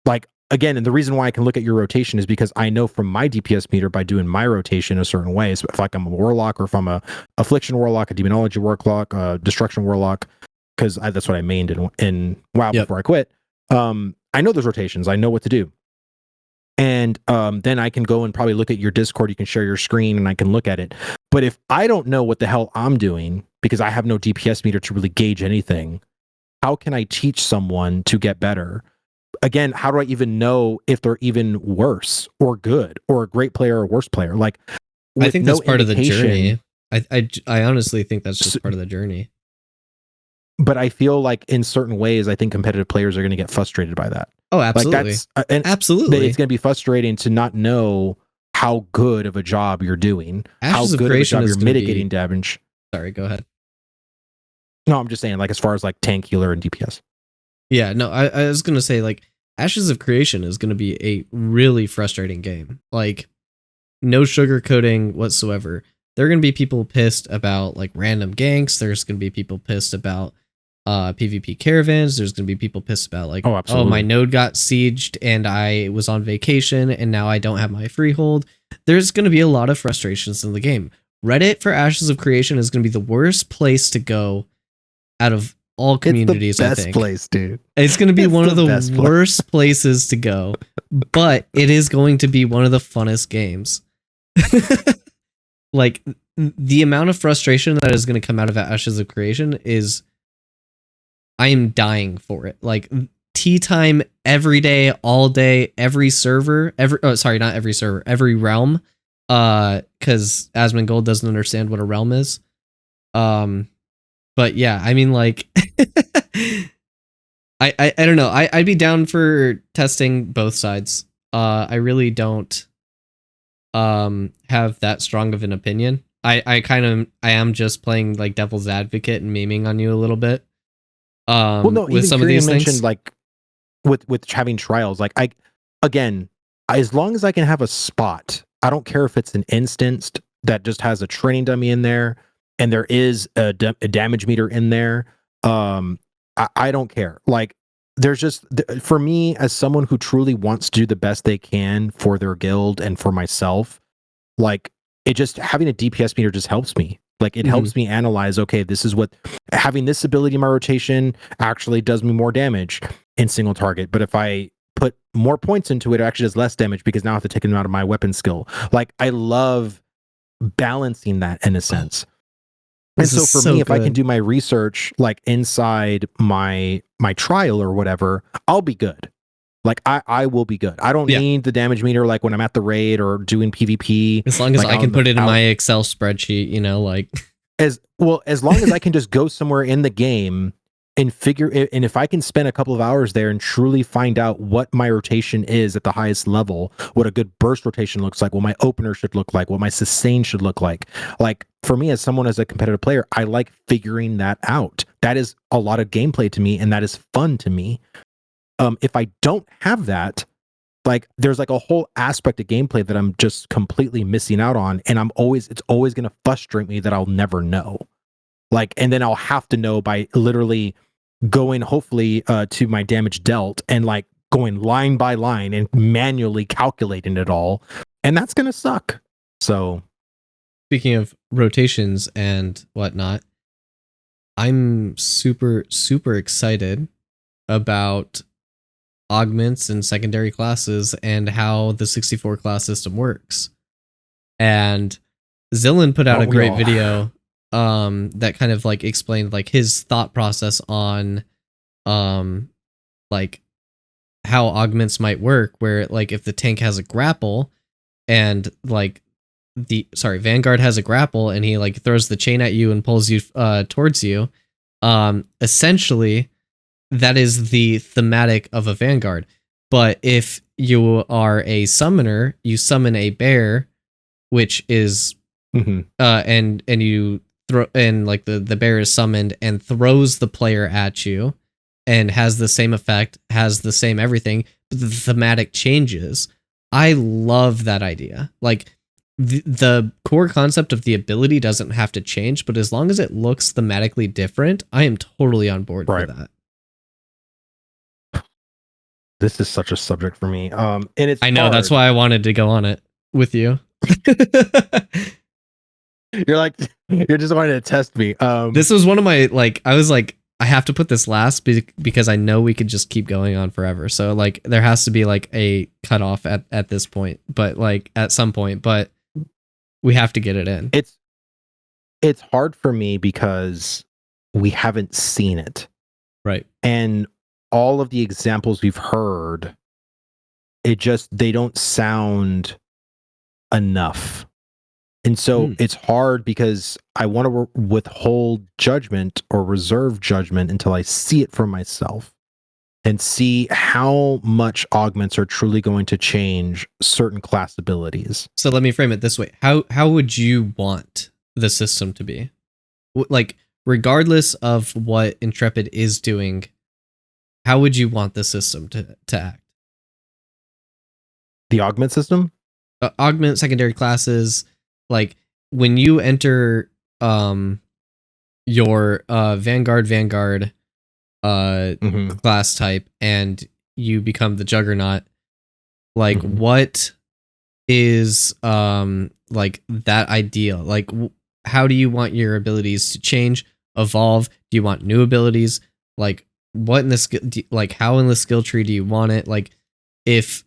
like again, and the reason why I can look at your rotation is because I know from my DPS meter by doing my rotation a certain way. So if like I'm a warlock, or if I'm a affliction warlock, a demonology warlock, a destruction warlock, because that's what I mained in WoW before I quit. I know those rotations. I know what to do. And then I can go and probably look at your Discord. You can share your screen and I can look at it. But if I don't know what the hell I'm doing, because I have no DPS meter to really gauge anything, how can I teach someone to get better? Again, how do I even know if they're even worse or good or a great player or worse player? Like, I think that's part of the journey. I honestly think that's just part of the journey. But I feel like in certain ways, I think competitive players are going to get frustrated by that. Oh, absolutely. Like absolutely. It's going to be frustrating to not know how good of a job you're doing, Ashes how good of a job you're mitigating be... damage. Sorry, go ahead. No, I'm just saying, like, as far as like tank, healer, and DPS. Yeah, no, I was going to say, like, Ashes of Creation is going to be a really frustrating game. Like, no sugarcoating whatsoever. There are going to be people pissed about, like, random ganks. There's going to be people pissed about PvP caravans. There's going to be people pissed about, like, oh, my node got sieged and I was on vacation and now I don't have my freehold. There's going to be a lot of frustrations in the game. Reddit for Ashes of Creation is going to be the worst place to go out of all communities. It's the best place, dude. It's going to be one of the worst places to go, but it is going to be one of the funnest games. Like, the amount of frustration that is going to come out of Ashes of Creation is, I am dying for it. Like, tea time every day, all day, every server, not every server, every realm. Because Asmongold doesn't understand what a realm is. But yeah, I mean, like, I don't know. I'd be down for testing both sides. I really don't have that strong of an opinion. I am just playing like devil's advocate and memeing on you a little bit. Well, no, with some of these things, like with having trials, like as long as I can have a spot, I don't care if it's an instance that just has a training dummy in there and there is a damage meter in there. I don't care. Like, there's just, for me, as someone who truly wants to do the best they can for their guild and for myself, like, it just, having a DPS meter just helps me. Like, it helps me analyze, okay, this is what, having this ability in my rotation actually does me more damage in single target. But if I put more points into it, it actually does less damage because now I have to take them out of my weapon skill. Like, I love balancing that in a sense. And so for me, if I can do my research, like, inside my trial or whatever, I'll be good. Like, I will be good. I don't need the damage meter, like, when I'm at the raid or doing PvP. As long as I can put it in my Excel spreadsheet, you know, like, as long as I can just go somewhere in the game and figure it, and if I can spend a couple of hours there and truly find out what my rotation is at the highest level, what a good burst rotation looks like, what my opener should look like, what my sustain should look like. Like, for me, as someone, as a competitive player, I like figuring that out. That is a lot of gameplay to me, and that is fun to me. If I don't have that, like, there's like a whole aspect of gameplay that I'm just completely missing out on, and it's always going to frustrate me that I'll never know. Like, and then I'll have to know by literally going, hopefully, to my damage dealt and like going line by line and manually calculating it all, and that's going to suck. So, speaking of rotations and whatnot, I'm super, super excited about augments and secondary classes and how the 64 class system works. And Zillin put out a great video that kind of like explained like his thought process on like how augments might work, where like if the tank has a grapple and like Vanguard has a grapple and he like throws the chain at you and pulls you towards you, essentially that is the thematic of a Vanguard. But if you are a summoner, you summon a bear, which is and you throw, and like the bear is summoned and throws the player at you and has the same effect, has the same everything, but the thematic changes. I love that idea. Like, the core concept of the ability doesn't have to change, but as long as it looks thematically different, I am totally on board for that. This is such a subject for me. And it's I know hard. that's why I wanted to go on it with you. You're just wanting to test me. This was one of my I was like, I have to put this last because I know we could just keep going on forever. So like there has to be like a cutoff at this point, but like at some point, but we have to get it in. It's hard for me because we haven't seen it. Right. And all of the examples we've heard, they don't sound enough. And so it's hard because I want to withhold judgment or reserve judgment until I see it for myself and see how much augments are truly going to change certain class abilities. So let me frame it this way. How would you want the system to be? Like, regardless of what Intrepid is doing, how would you want the system to act? The augment system? Augment secondary classes. Like when you enter your Vanguard class type and you become the Juggernaut, like what is like that ideal? Like how do you want your abilities to change, evolve? Do you want new abilities? Like what in the skill, like how in the skill tree do you want it? Like if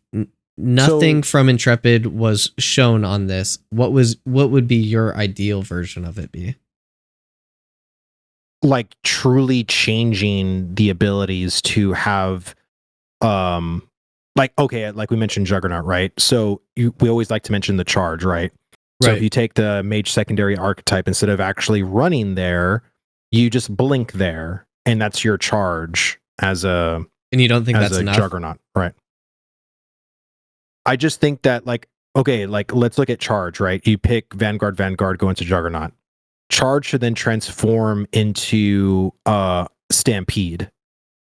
nothing from Intrepid was shown on this, what would be your ideal version of it be? Like truly changing the abilities to have like we mentioned Juggernaut, right? So we always like to mention the charge, right? So if you take the mage secondary archetype, instead of actually running there, you just blink there, and that's your charge as a. And you don't think that's enough? Juggernaut, right? I just think that let's look at charge, right? You pick Vanguard, go into Juggernaut. Charge should then transform into Stampede.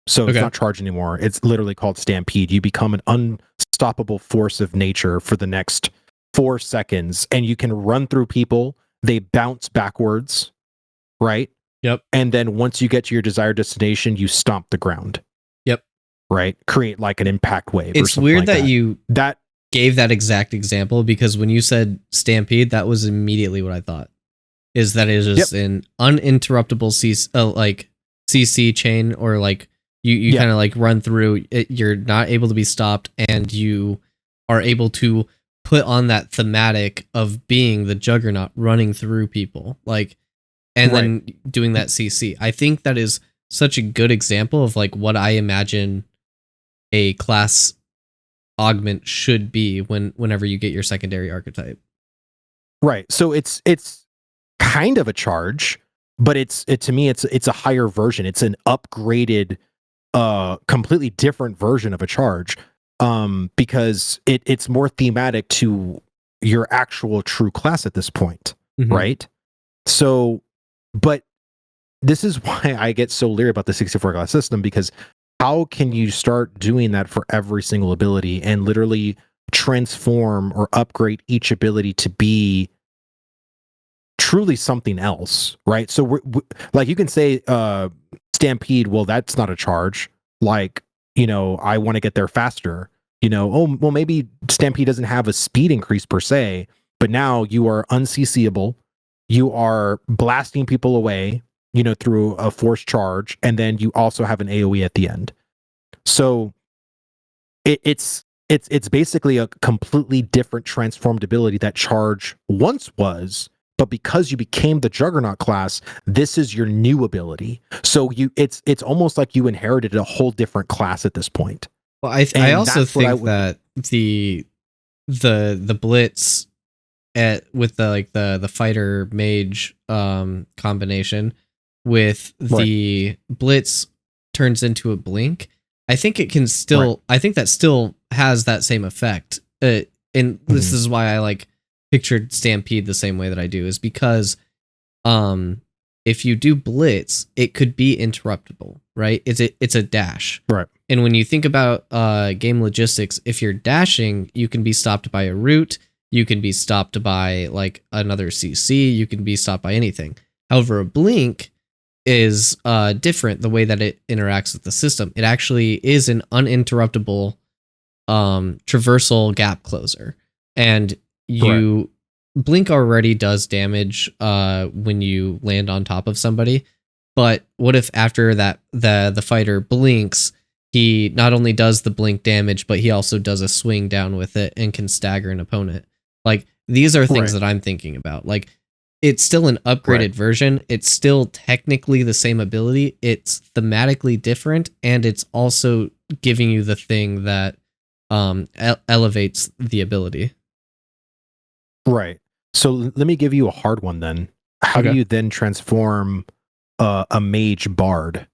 So it's not charge anymore. It's literally called Stampede. You become an unstoppable force of nature for the next 4 seconds, and you can run through people. They bounce backwards, right? Yep. And then once you get to your desired destination, you stomp the ground. Yep. Right? Create like an impact wave. It's weird that you gave that exact example, because when you said Stampede, that was immediately what I thought. Is that it is just an uninterruptible CC chain, or like you kind of like run through it, you're not able to be stopped, and you are able to put on that thematic of being the Juggernaut running through people, like, and then doing that CC. I think that is such a good example of like what I imagine a class augment should be whenever you get your secondary archetype. Right. So it's kind of a charge, but to me it's a higher version. It's an upgraded, completely different version of a charge, because it's more thematic to your actual true class at this point, right? So, but this is why I get so leery about the 64 class system, because how can you start doing that for every single ability and literally transform or upgrade each ability to be truly something else, right? So we're like, you can say Stampede, well, that's not a charge. Like, I want to get there faster. Oh, well, maybe Stampede doesn't have a speed increase per se, but now you are unCCable. You are blasting people away, through a force charge, and then you also have an AoE at the end. So it's basically a completely different transformed ability that charge once was. But because you became the Juggernaut class, this is your new ability. So it's almost like you inherited a whole different class at this point. Well, I also think that the blitz with the fighter mage combination with the blitz turns into a blink. I think it can still. I think that still has that same effect. And this is why I like pictured Stampede the same way that I do, is because if you do blitz, it could be interruptible, right? It's a dash, right? And when you think about game logistics, if you're dashing, you can be stopped by a root. You can be stopped by like another CC. You can be stopped by anything. However, a blink is different the way that it interacts with the system. It actually is an uninterruptible traversal gap closer, and you blink already does damage when you land on top of somebody. But what if after that the fighter blinks, he not only does the blink damage, but he also does a swing down with it and can stagger an opponent? Like, these are things that I'm thinking about. Like, it's still an upgraded version. It's still technically the same ability. It's thematically different, and it's also giving you the thing that elevates the ability. Right. So let me give you a hard one then. How do you then transform a mage bard?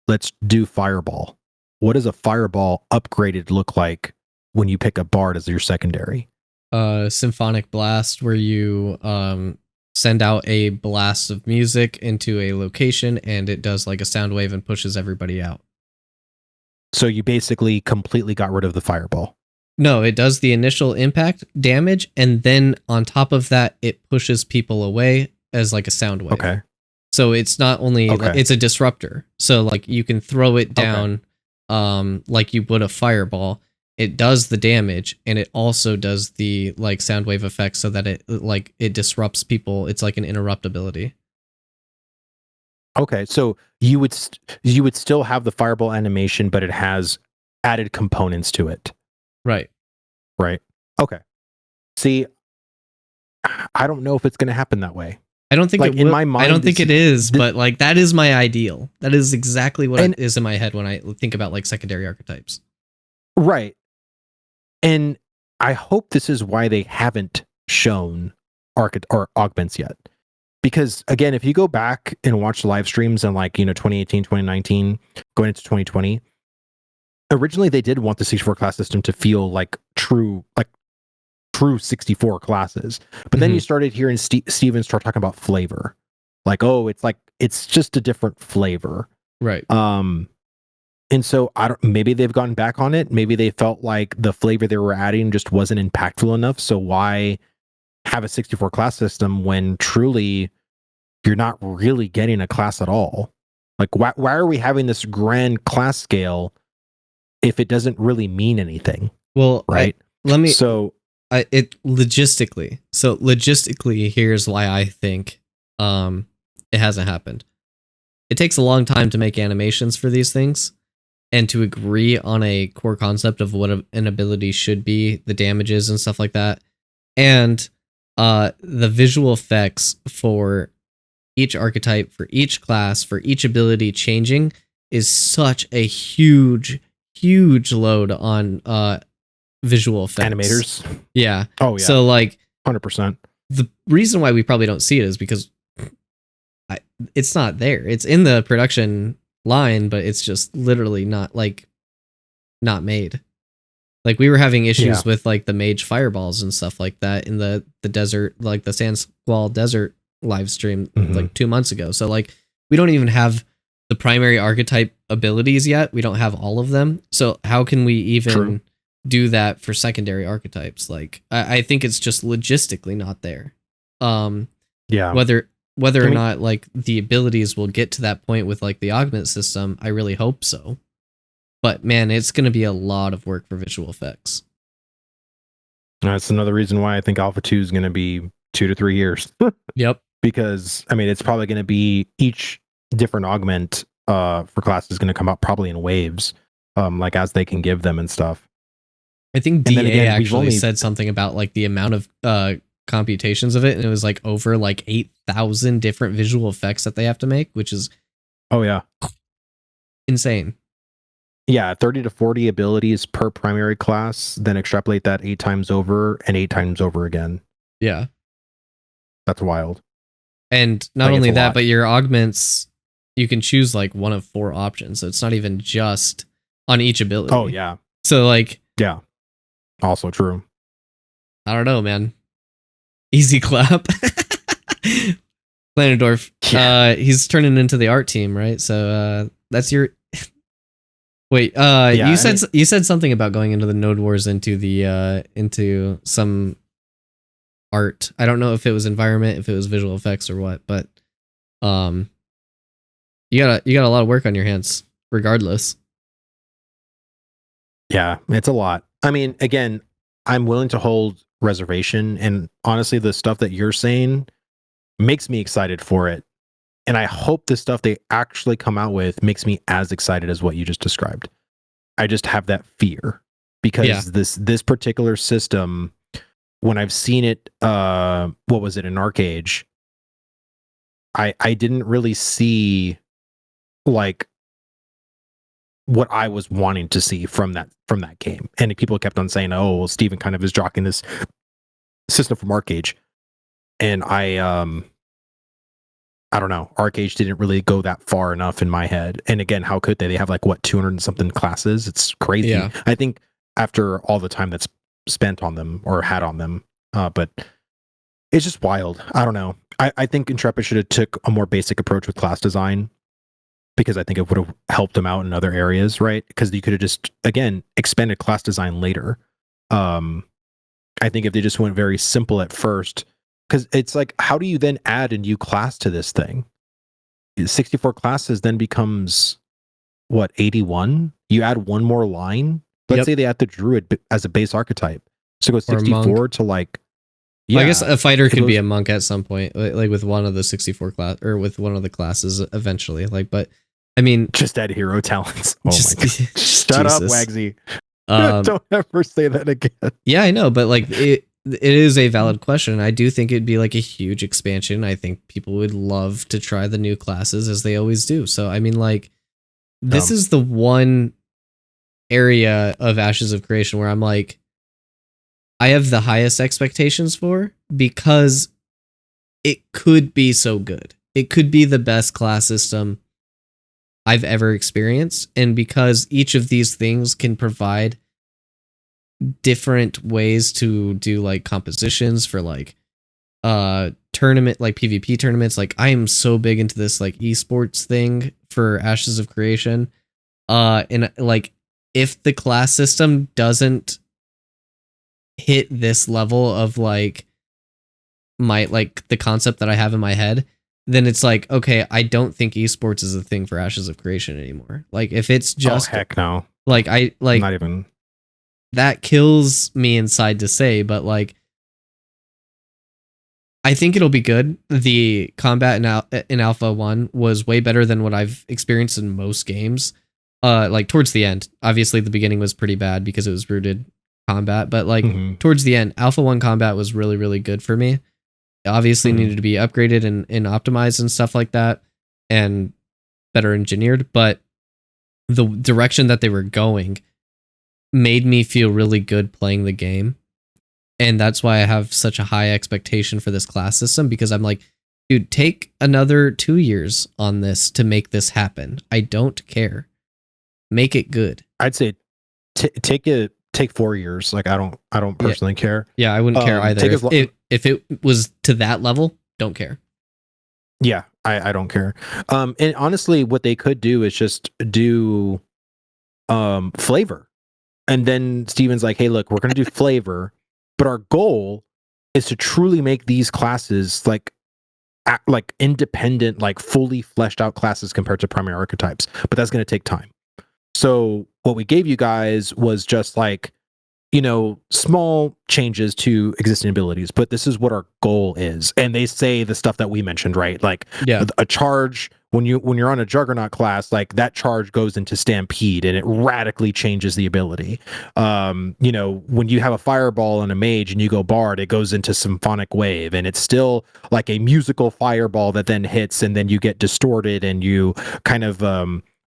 Let's do fireball. What does a fireball upgraded look like when you pick a bard as your secondary? Symphonic blast, where you send out a blast of music into a location, and it does like a sound wave and pushes everybody out. So you basically completely got rid of the fireball. No, it does the initial impact damage, and then on top of that, it pushes people away as like a sound wave. Okay. So it's not only it's a disruptor. So like you can throw it down like you would a fireball. It does the damage, and it also does the like sound wave effect, so that it disrupts people. It's like an interruptibility. Okay, so you would still have the fireball animation, but it has added components to it. Right. Right. Okay. See, I don't know if it's going to happen that way. I don't think like, it will. In my mind, I don't think it is, but like that is my ideal. That is exactly what it is in my head when I think about like secondary archetypes. Right. And I hope this is why they haven't shown augments yet. Because again, if you go back and watch the live streams in like, 2018, 2019, going into 2020, originally they did want the 64 class system to feel like true 64 classes. But then you started hearing Steven start talking about flavor. Like, oh, it's just a different flavor. Right. And so maybe they've gotten back on it. Maybe they felt like the flavor they were adding just wasn't impactful enough. So why have a 64 class system when truly you're not really getting a class at all? Like, why are we having this grand class scale if it doesn't really mean anything? Well, right. Logistically, here's why I think it hasn't happened. It takes a long time to make animations for these things, and to agree on a core concept of what an ability should be, the damages and stuff like that, and the visual effects for each archetype, for each class, for each ability changing is such a huge load on visual effects. Animators. Yeah. Oh yeah. So like 100%. The reason why we probably don't see it is because it's not there. It's in the production line, but it's just literally not made. Like, we were having issues with like the mage fireballs and stuff like that in the desert, like the Sand Squall Desert live stream like 2 months ago. So like, we don't even have the primary archetype abilities yet. We don't have all of them. So how can we even do that for secondary archetypes? Like, I think it's just logistically not there. Whether or not like the abilities will get to that point with like the augment system, I really hope so. But man, it's going to be a lot of work for visual effects. That's another reason why I think Alpha 2 is going to be 2 to 3 years. Yep. Because I mean, it's probably going to be each different augment for classes is going to come out probably in waves, like as they can give them and stuff. I think DA actually said something about like the amount of computations of it, and it was like over like 8,000 different visual effects that they have to make, which is insane. Yeah, 30 to 40 abilities per primary class, then extrapolate that 8 times over and 8 times over again. Yeah. That's wild. And not only that, but your augments, you can choose like one of 4 options. So it's not even just on each ability. Oh, yeah. So like... Yeah. Also true. I don't know, man. Easy clap. Planendorf. Yeah. He's turning into the art team, right? So that's your... Wait, you said something about going into the Node Wars into the into some art. I don't know if it was environment, if it was visual effects or what, but you got a lot of work on your hands regardless. Yeah, it's a lot. I mean, again, I'm willing to hold reservation, and honestly, the stuff that you're saying makes me excited for it. And I hope the stuff they actually come out with makes me as excited as what you just described. I just have that fear because this particular system, when I've seen it, what was it, in Arcade, I didn't really see like what I was wanting to see from that game. And people kept on saying, "Oh, well, Steven kind of is jockeying this system from Arcade," and I don't know. Arcade didn't really go that far enough in my head. And again, how could they? They have like what 200 and something classes. It's crazy. Yeah. I think after all the time that's spent on them or had on them, but it's just wild. I don't know. I think Intrepid should have took a more basic approach with class design, because I think it would have helped them out in other areas, right? Because you could have just, again, expanded class design later. I think if they just went very simple at first, because it's like, how do you then add a new class to this thing? 64 classes then becomes, what, 81? You add one more line? Let's say they add the druid as a base archetype. So go 64 to like... Yeah, well, I guess a fighter could be a monk at some point, like with one of the 64 class or with one of the classes eventually. Like, but I mean, just add hero talents. Oh my god! Shut up, Wagsy. Don't ever say that again. Yeah, I know, but like it is a valid question. I do think it'd be like a huge expansion. I think people would love to try the new classes as they always do. So I mean, like, this is the one area of Ashes of Creation where I'm like, I have the highest expectations for, because it could be so good. It could be the best class system I've ever experienced. And because each of these things can provide different ways to do like compositions for like tournament, like PvP tournaments. Like I am so big into this like esports thing for Ashes of Creation. And like if the class system doesn't hit this level of like my like the concept that I have in my head, then it's like, okay, I don't think esports is a thing for Ashes of Creation anymore. Like if it's just heck no. Like I like not even, that kills me inside to say, but like I think it'll be good. The combat in Alpha 1 was way better than what I've experienced in most games. Like towards the end. Obviously the beginning was pretty bad because it was rooted combat, but like towards the end, Alpha 1 combat was really, really good for me. It obviously needed to be upgraded and optimized and stuff like that, and better engineered, but the direction that they were going made me feel really good playing the game. And that's why I have such a high expectation for this class system, because I'm like, dude, take another 2 years on this to make this happen. I don't care. Make it good. I'd say take 4 years. Like I don't personally care. Yeah, I wouldn't care either. If it was to that level, don't care. Yeah, I don't care. And honestly, what they could do is just do flavor. And then Steven's like, hey, look, we're gonna do flavor, but our goal is to truly make these classes like independent, like fully fleshed out classes compared to primary archetypes. But that's gonna take time. So what we gave you guys was just like, you know, small changes to existing abilities, but this is what our goal is. And they say the stuff that we mentioned, right? Like a charge, when you're on a Juggernaut class, like that charge goes into Stampede and it radically changes the ability. You know, when you have a Fireball and a Mage and you go Bard, it goes into Symphonic Wave, and it's still like a musical fireball that then hits, and then you get distorted and you kind of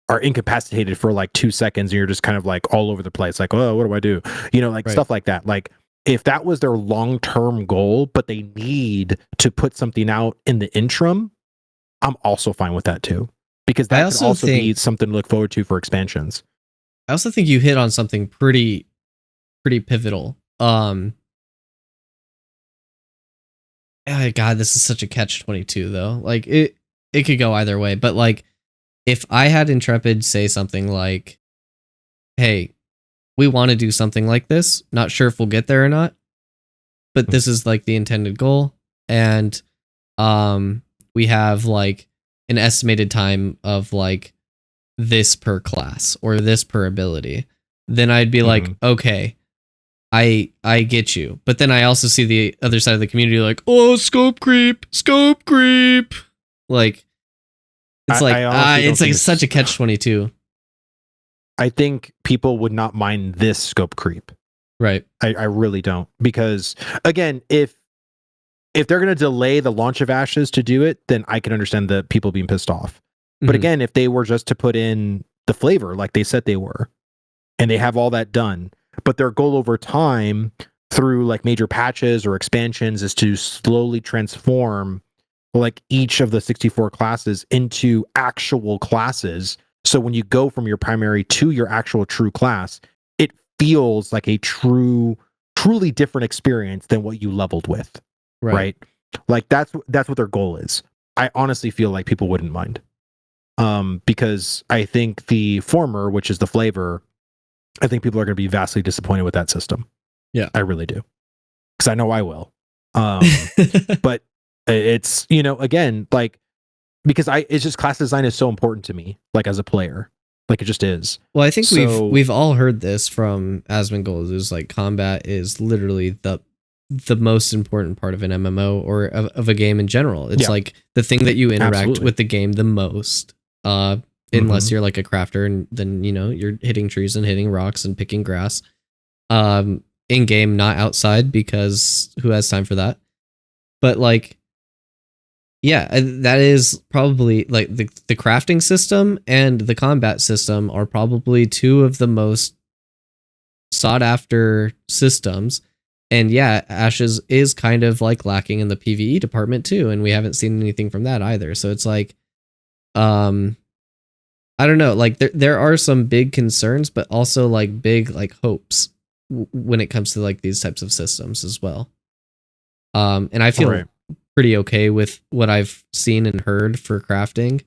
are incapacitated for like 2 seconds, and you're just kind of like all over the place, like, oh, what do I do? You know, like stuff like that. Like if that was their long-term goal, but they need to put something out in the interim, I'm also fine with that too, because that could also be something to look forward to for expansions. I also think you hit on something pretty pivotal. God, this is such a catch-22 though. Like it could go either way, but like if I had Intrepid say something like, hey, we want to do something like this, not sure if we'll get there or not, but this is like the intended goal, and we have like an estimated time of like this per class or this per ability, then I'd be like, okay, I get you. But then I also see the other side of the community like, oh, scope creep. Like it's it's like such a catch-22. I think people would not mind this scope creep. Right. I really don't, because again, if they're going to delay the launch of Ashes to do it, then I can understand the people being pissed off. But again, if they were just to put in the flavor like they said they were, and they have all that done, but their goal over time through like major patches or expansions is to slowly transform like each of the 64 classes into actual classes. So when you go from your primary to your actual true class, it feels like a truly different experience than what you leveled with. Right? Like that's what their goal is. I honestly feel like people wouldn't mind. Because I think the former, which is the flavor, I think people are going to be vastly disappointed with that system. Yeah, I really do, because I know I will. But it's, again, like, because it's just class design is so important to me, like as a player, like it just is. Well, I think we've all heard this from Asmongold, is like combat is literally the most important part of an MMO or of a game in general. It's like the thing that you interact with the game the most. Unless you're like a crafter, and then you're hitting trees and hitting rocks and picking grass in game, not outside, because who has time for that? But like, yeah, that is probably like the crafting system and the combat system are probably two of the most sought after systems. And yeah, Ashes is kind of like lacking in the PvE department too, and we haven't seen anything from that either. So it's like, I don't know, like there are some big concerns, but also like big like hopes when it comes to like these types of systems as well. And I feel pretty okay with what I've seen and heard for crafting.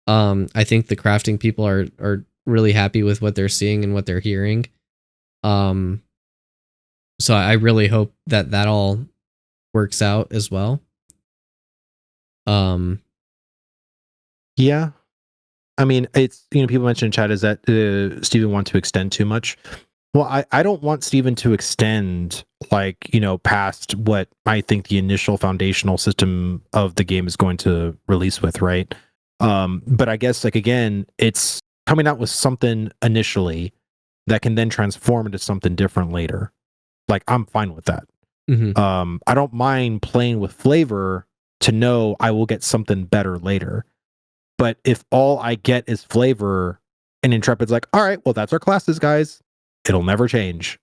I think the crafting people are really happy with what they're seeing and what they're hearing. So I really hope that all works out as well. Yeah. I mean, it's, people mentioned in chat is that Steven want to extend too much. Well, I don't want Steven to extend like, past what I think the initial foundational system of the game is going to release with, right? But I guess like, again, it's coming out with something initially that can then transform into something different later. Like, I'm fine with that. I don't mind playing with flavor to know I will get something better later. But if all I get is flavor and Intrepid's like, all right, well, that's our classes, guys, it'll never change.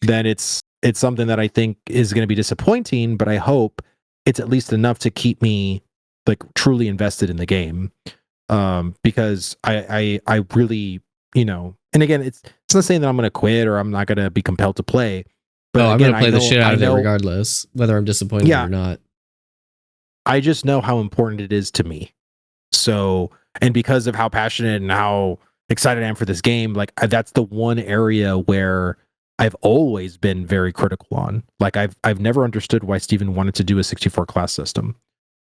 Then it's something that I think is going to be disappointing, but I hope it's at least enough to keep me like truly invested in the game. Because I really, and again, it's not saying that I'm going to quit or I'm not going to be compelled to play. But no, I'm going to play the shit out of it regardless, whether I'm disappointed or not. I just know how important it is to me. So, and because of how passionate and how excited I am for this game, like that's the one area where I've always been very critical on. Like I've never understood why Steven wanted to do a 64 class system.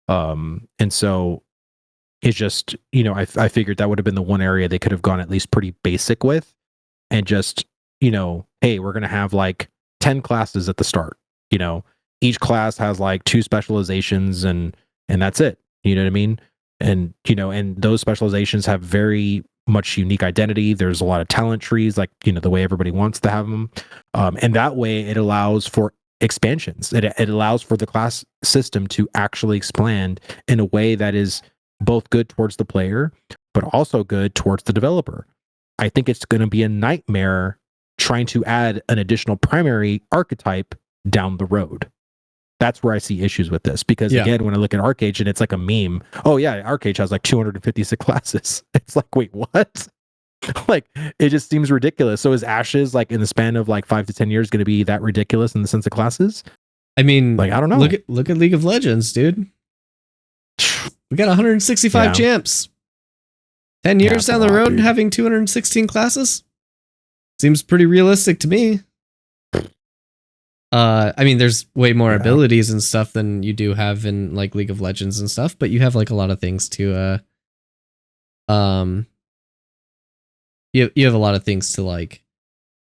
And so it's just, I figured that would have been the one area they could have gone at least pretty basic with, and just, hey, we're going to have like 10 classes at the start. Each class has like 2 specializations and that's it. You know what I mean? And, and those specializations have very much unique identity. There's a lot of talent trees, like, the way everybody wants to have them. And that way it allows for expansions. It allows for the class system to actually expand in a way that is both good towards the player, but also good towards the developer. I think it's going to be a nightmare trying to add an additional primary archetype down the road. That's where I see issues with this, because again, when I look at Arcage and it's like a meme, oh yeah, Arcage has like 256 classes. It's like, wait, what? Like, it just seems ridiculous. So is Ashes like in the span of like 5 to 10 years going to be that ridiculous in the sense of classes? I mean, like, I don't know. Look at League of Legends, dude. We got 165 champs. 10 years down the road, dude, having 216 classes seems pretty realistic to me. I mean, there's way more Yeah. abilities and stuff than you do have in like League of Legends and stuff, but you have like a lot of things to um you have a lot of things to like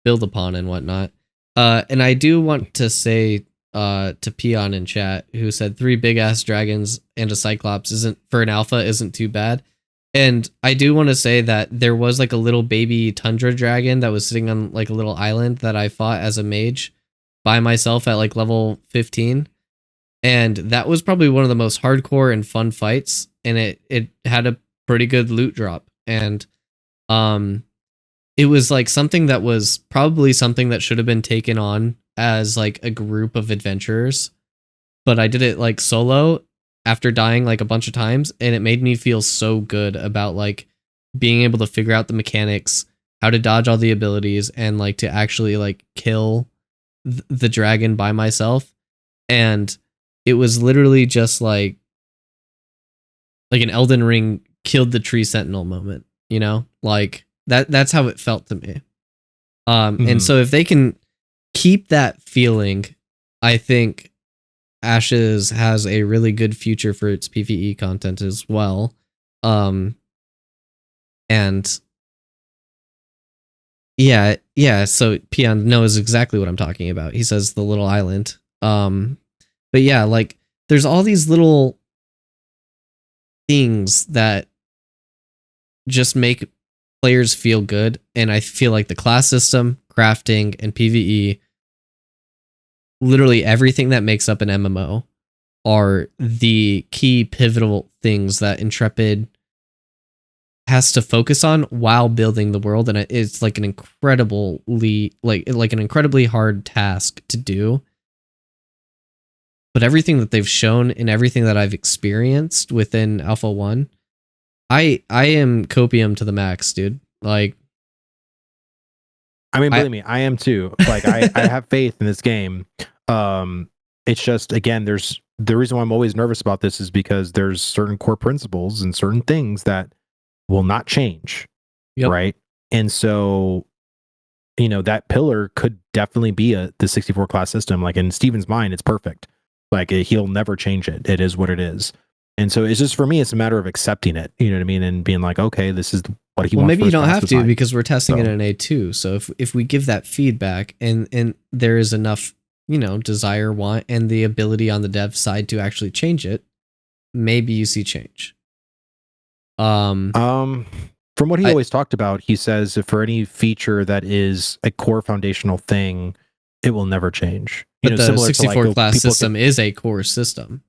build upon and whatnot. And I do want to say to Peon in chat, who said 3 big ass dragons and a cyclops isn't for an alpha isn't too bad. And I do want to say that there was like a little baby tundra dragon that was sitting on like a little island that I fought as a mage by myself at like level 15. And that was probably one of the most hardcore and fun fights. And it had a pretty good loot drop. And it was like something that was probably something that should have been taken on as like a group of adventurers, but I did it like solo after dying like a bunch of times, and it made me feel so good about like being able to figure out the mechanics, how to dodge all the abilities, and like to actually like kill the dragon by myself. And it was literally just like an Elden Ring killed the tree sentinel moment, you know? Like that's how it felt to me. And so if they can keep that feeling, I think Ashes has a really good future for its PvE content as well. And yeah, so Peon knows exactly what I'm talking about. He says the little island. But yeah, like there's all these little things that just make players feel good, and I feel like the class system, crafting, and PvE, literally everything that makes up an MMO, are the key pivotal things that Intrepid has to focus on while building the world, and it's like an incredibly an incredibly hard task to do. But everything that they've shown and everything that I've experienced within Alpha 1, I am copium to the max, dude. Like, I mean, believe me, I am too. Like, I have faith in this game. It's just, again, there's the reason why I'm always nervous about this is because there's certain core principles and certain things that will not change. Yep. Right. And so, you know, that pillar could definitely be the 64 class system. Like in Steven's mind, it's perfect. Like he'll never change it. It is what it is. And so it's just, for me, it's a matter of accepting it. You know what I mean? And being like, okay, this is what he wants. Well, maybe for you his don't class have to design. because we're testing it in A2. So if we give that feedback and there is enough, you know, desire, want, and the ability on the dev side to actually change it, maybe you see change. From what he always talked about, he says if for any feature that is a core foundational thing, it will never change. But the 64 class system is a core system.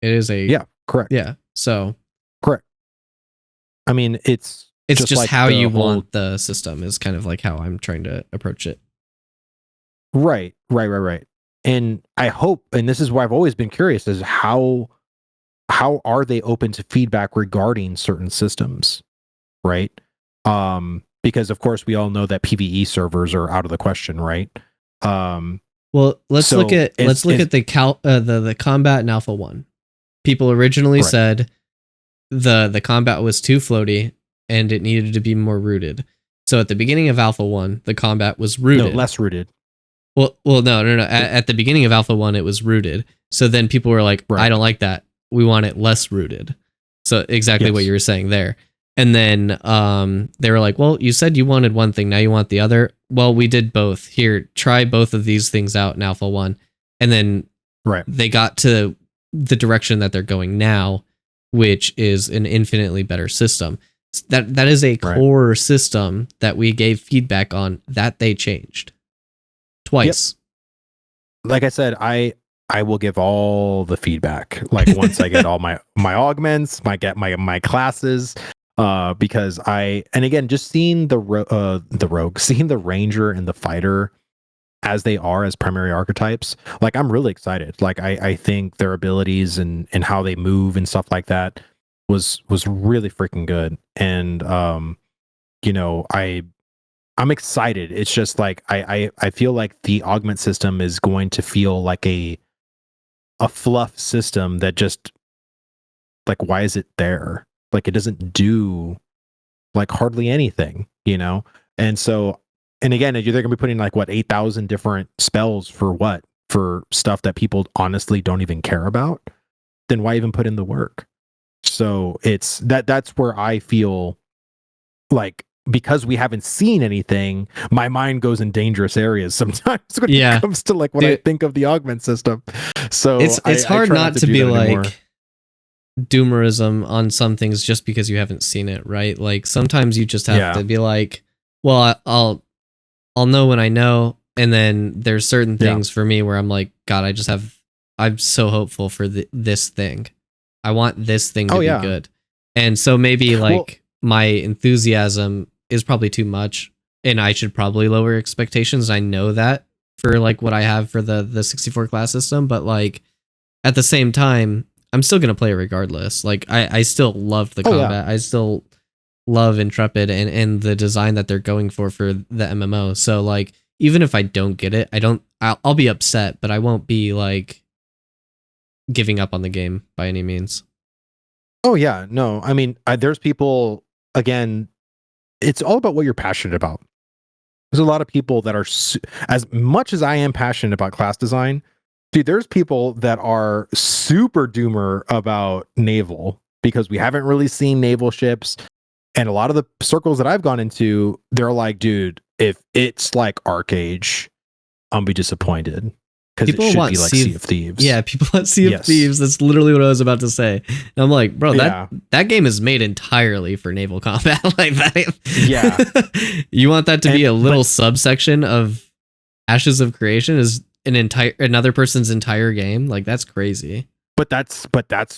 It is a correct. Yeah, so correct. I mean, it's just like how you want the system is kind of like how I'm trying to approach it. Right. And I hope, and this is why I've always been curious, is how are they open to feedback regarding certain systems, right? Because of course we all know that PvE servers are out of the question, right? Well, let's look at the combat in Alpha 1. People originally said the combat was too floaty and it needed to be more rooted. So at the beginning of Alpha 1, the combat was rooted. No, less rooted. Well, no. At the beginning of Alpha 1, it was rooted. So then people were like, I don't like that. We want it less rooted. So exactly what you were saying there. And then they were like, well, you said you wanted one thing. Now you want the other. Well, we did both. Here, try both of these things out in Alpha 1. And then they got to the direction that they're going now, which is an infinitely better system. That is a core system that we gave feedback on that they changed twice. Yep. Like I said, I will give all the feedback. Like once I get all my augments, my classes, because and again, just seeing the rogue, seeing the ranger and the fighter as they are as primary archetypes, like I'm really excited. Like I think their abilities and how they move and stuff like that was really freaking good. And you know, I'm excited. It's just like I feel like the augment system is going to feel like a fluff system that just, like, why is it there? Like it doesn't do like hardly anything, you know? And so and again, they're going to be putting like what 8,000 different spells for what, for stuff that people honestly don't even care about. Then why even put in the work? So it's that's where I feel like, because we haven't seen anything, my mind goes in dangerous areas sometimes when it comes to like when I think of the augment system. So it's hard not to be like doomerism on some things just because you haven't seen it, right? Like sometimes you just have to be like, well, I'll know when I know, and then there's certain things for me where I'm like, God, I'm so hopeful for this thing. I want this thing to be good. And so maybe like my enthusiasm is probably too much, and I should probably lower expectations. I know that for like what I have for the 64 class system, but like at the same time, I'm still gonna play it regardless. Like I still loved the combat. I still love Intrepid and the design that they're going for the MMO. So like even if I don't get it, I'll be upset, but I won't be like giving up on the game by any means. Oh yeah, no. I mean, there's people, again, it's all about what you're passionate about. There's a lot of people that are as much as I am passionate about class design, dude, there's people that are super doomer about naval because we haven't really seen naval ships. And a lot of the circles that I've gone into, they're like, dude, if it's like Arcage, I'll be disappointed. Because it should be like Sea of Thieves. Yeah, people want Sea of Thieves. That's literally what I was about to say. And I'm like, bro, that game is made entirely for naval combat. Like that. Yeah. You want that to be a little subsection of Ashes of Creation is another person's entire game? Like that's crazy. But that's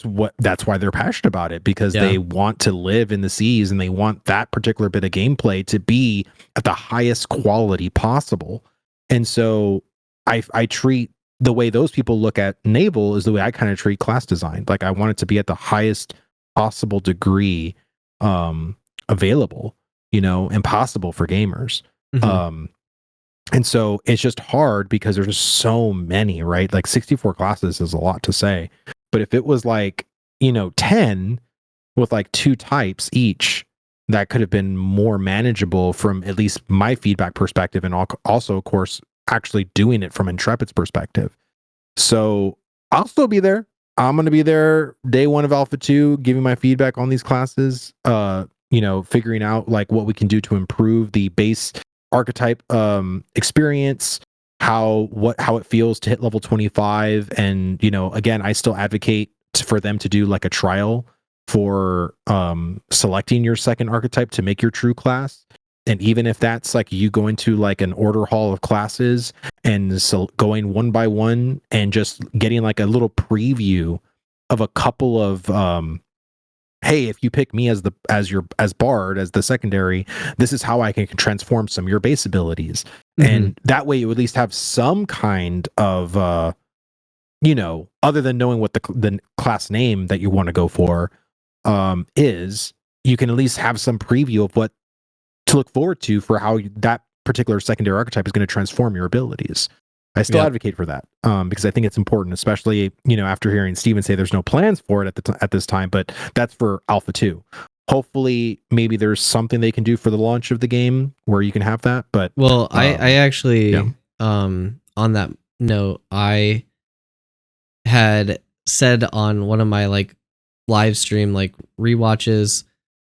why they're passionate about it, because they want to live in the seas and they want that particular bit of gameplay to be at the highest quality possible. And so I treat the way those people look at naval is the way I kind of treat class design. Like I want it to be at the highest possible degree available, and possible for gamers. Mm-hmm. And so it's just hard because there's just so many, right? Like 64 classes is a lot to say. But if it was like, 10 with like 2 types each, that could have been more manageable from at least my feedback perspective, and also, of course, actually doing it from Intrepid's perspective. So I'll still be there. I'm going to be there day 1 of Alpha 2, giving my feedback on these classes, figuring out like what we can do to improve the base archetype experience, how it feels to hit level 25. And, again, I still advocate for them to do like a trial for selecting your second archetype to make your true class. And even if that's like you go into like an order hall of classes and so going one by one and just getting like a little preview of a couple of hey, if you pick me as Bard, as the secondary, this is how I can transform some of your base abilities. Mm-hmm. And that way you at least have some kind of other than knowing what the class name that you want to go for is, you can at least have some preview of what to look forward to for how that particular secondary archetype is going to transform your abilities. I still advocate for that because I think it's important, especially after hearing Steven say there's no plans for it at this time, but that's for Alpha 2. Hopefully, maybe there's something they can do for the launch of the game where you can have that. But I actually on that note, I had said on one of my like live stream like rewatches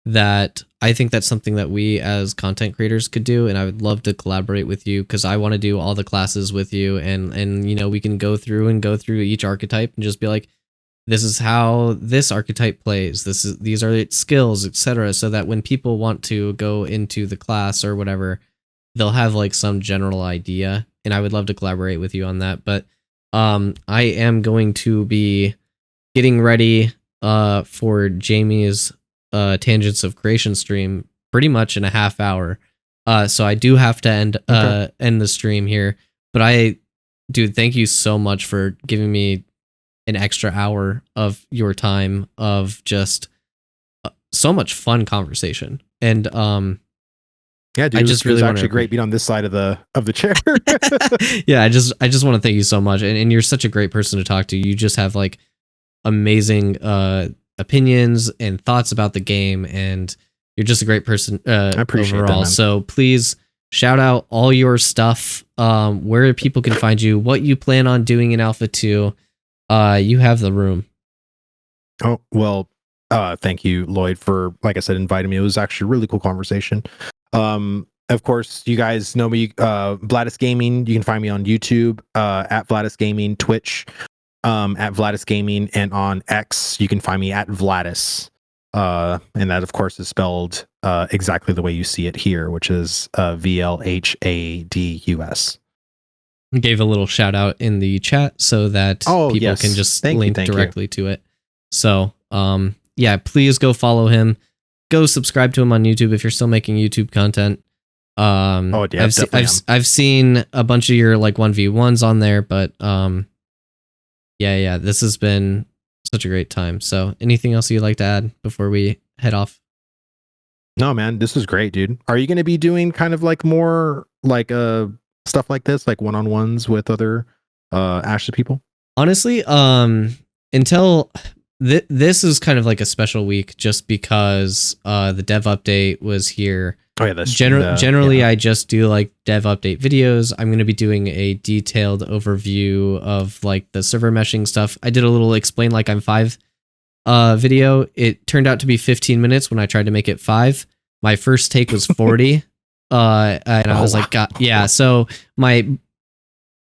that I think that's something that we as content creators could do, and I would love to collaborate with you because I want to do all the classes with you, and we can go through each archetype and just be like, this is how this archetype plays, these are its skills, etc., so that when people want to go into the class or whatever, they'll have like some general idea. And I would love to collaborate with you on that. But I am going to be getting ready for Jamie's Tangents of Creation stream pretty much in a half hour. So I do have to end the stream here. But dude, thank you so much for giving me an extra hour of your time of just so much fun conversation. And yeah, dude, I just really actually great being on this side of the chair. Yeah, I just want to thank you so much. And you're such a great person to talk to. You just have like amazing opinions and thoughts about the game, and you're just a great person I appreciate overall. that, man. So please shout out all your stuff, where people can find you, what you plan on doing in Alpha 2. You have the room. Oh, well, thank you, Llewd, for, like I said, inviting me. It was actually a really cool conversation. Of course, you guys know me, Vlhadus Gaming. You can find me on YouTube, at Vlhadus Gaming, Twitch, at Vlhadus Gaming, and on X, you can find me at Vlhadus. And that, of course, is spelled exactly the way you see it here, which is VLHADUS. Gave a little shout out in the chat so that people can just link directly to it. So, yeah, please go follow him. Go subscribe to him on YouTube if you're still making YouTube content. I've seen a bunch of your like 1v1s on there, but yeah, this has been such a great time. So, anything else you'd like to add before we head off? No, man, this is great, dude. Are you going to be doing kind of like more like stuff like this, like one-on-ones with other Ashes people? Honestly, until this is kind of like a special week just because the dev update was here. Oh yeah, that's generally yeah. I just do like dev update videos. I'm going to be doing a detailed overview of like the server meshing stuff. I did a little explain like I'm 5 video. It turned out to be 15 minutes when I tried to make it 5. My first take was 40. And I was like, God, yeah. So my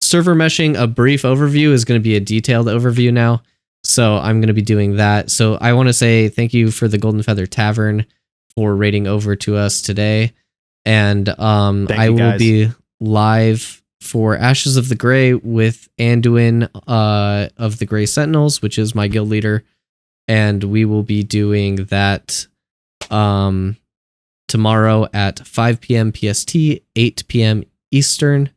server meshing, a brief overview, is going to be a detailed overview now. So I'm going to be doing that. So I want to say thank you for the Golden Feather Tavern for raiding over to us today. And I will be live for Ashes of the Grey with Anduin of the Grey Sentinels, which is my guild leader. And we will be doing that tomorrow at 5 p.m. PST, 8 p.m. Eastern.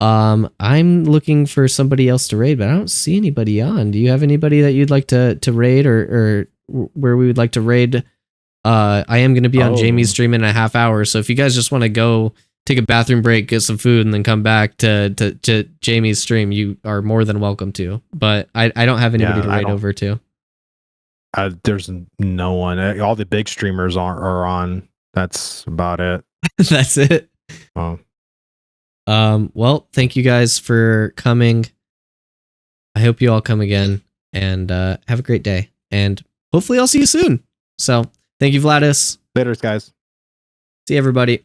I'm looking for somebody else to raid, but I don't see anybody on. Do you have anybody that you'd like to raid or where we would like to raid? I am going to be on Jamie's stream in a half hour, so if you guys just want to go take a bathroom break, get some food, and then come back to Jamie's stream, you are more than welcome to. But I don't have anybody to raid over to. There's no one. All the big streamers are on. That's about it. That's it. Oh. Well, thank you guys for coming. I hope you all come again, and have a great day. And hopefully I'll see you soon. So, thank you, Vlhadus. Later, guys. See everybody.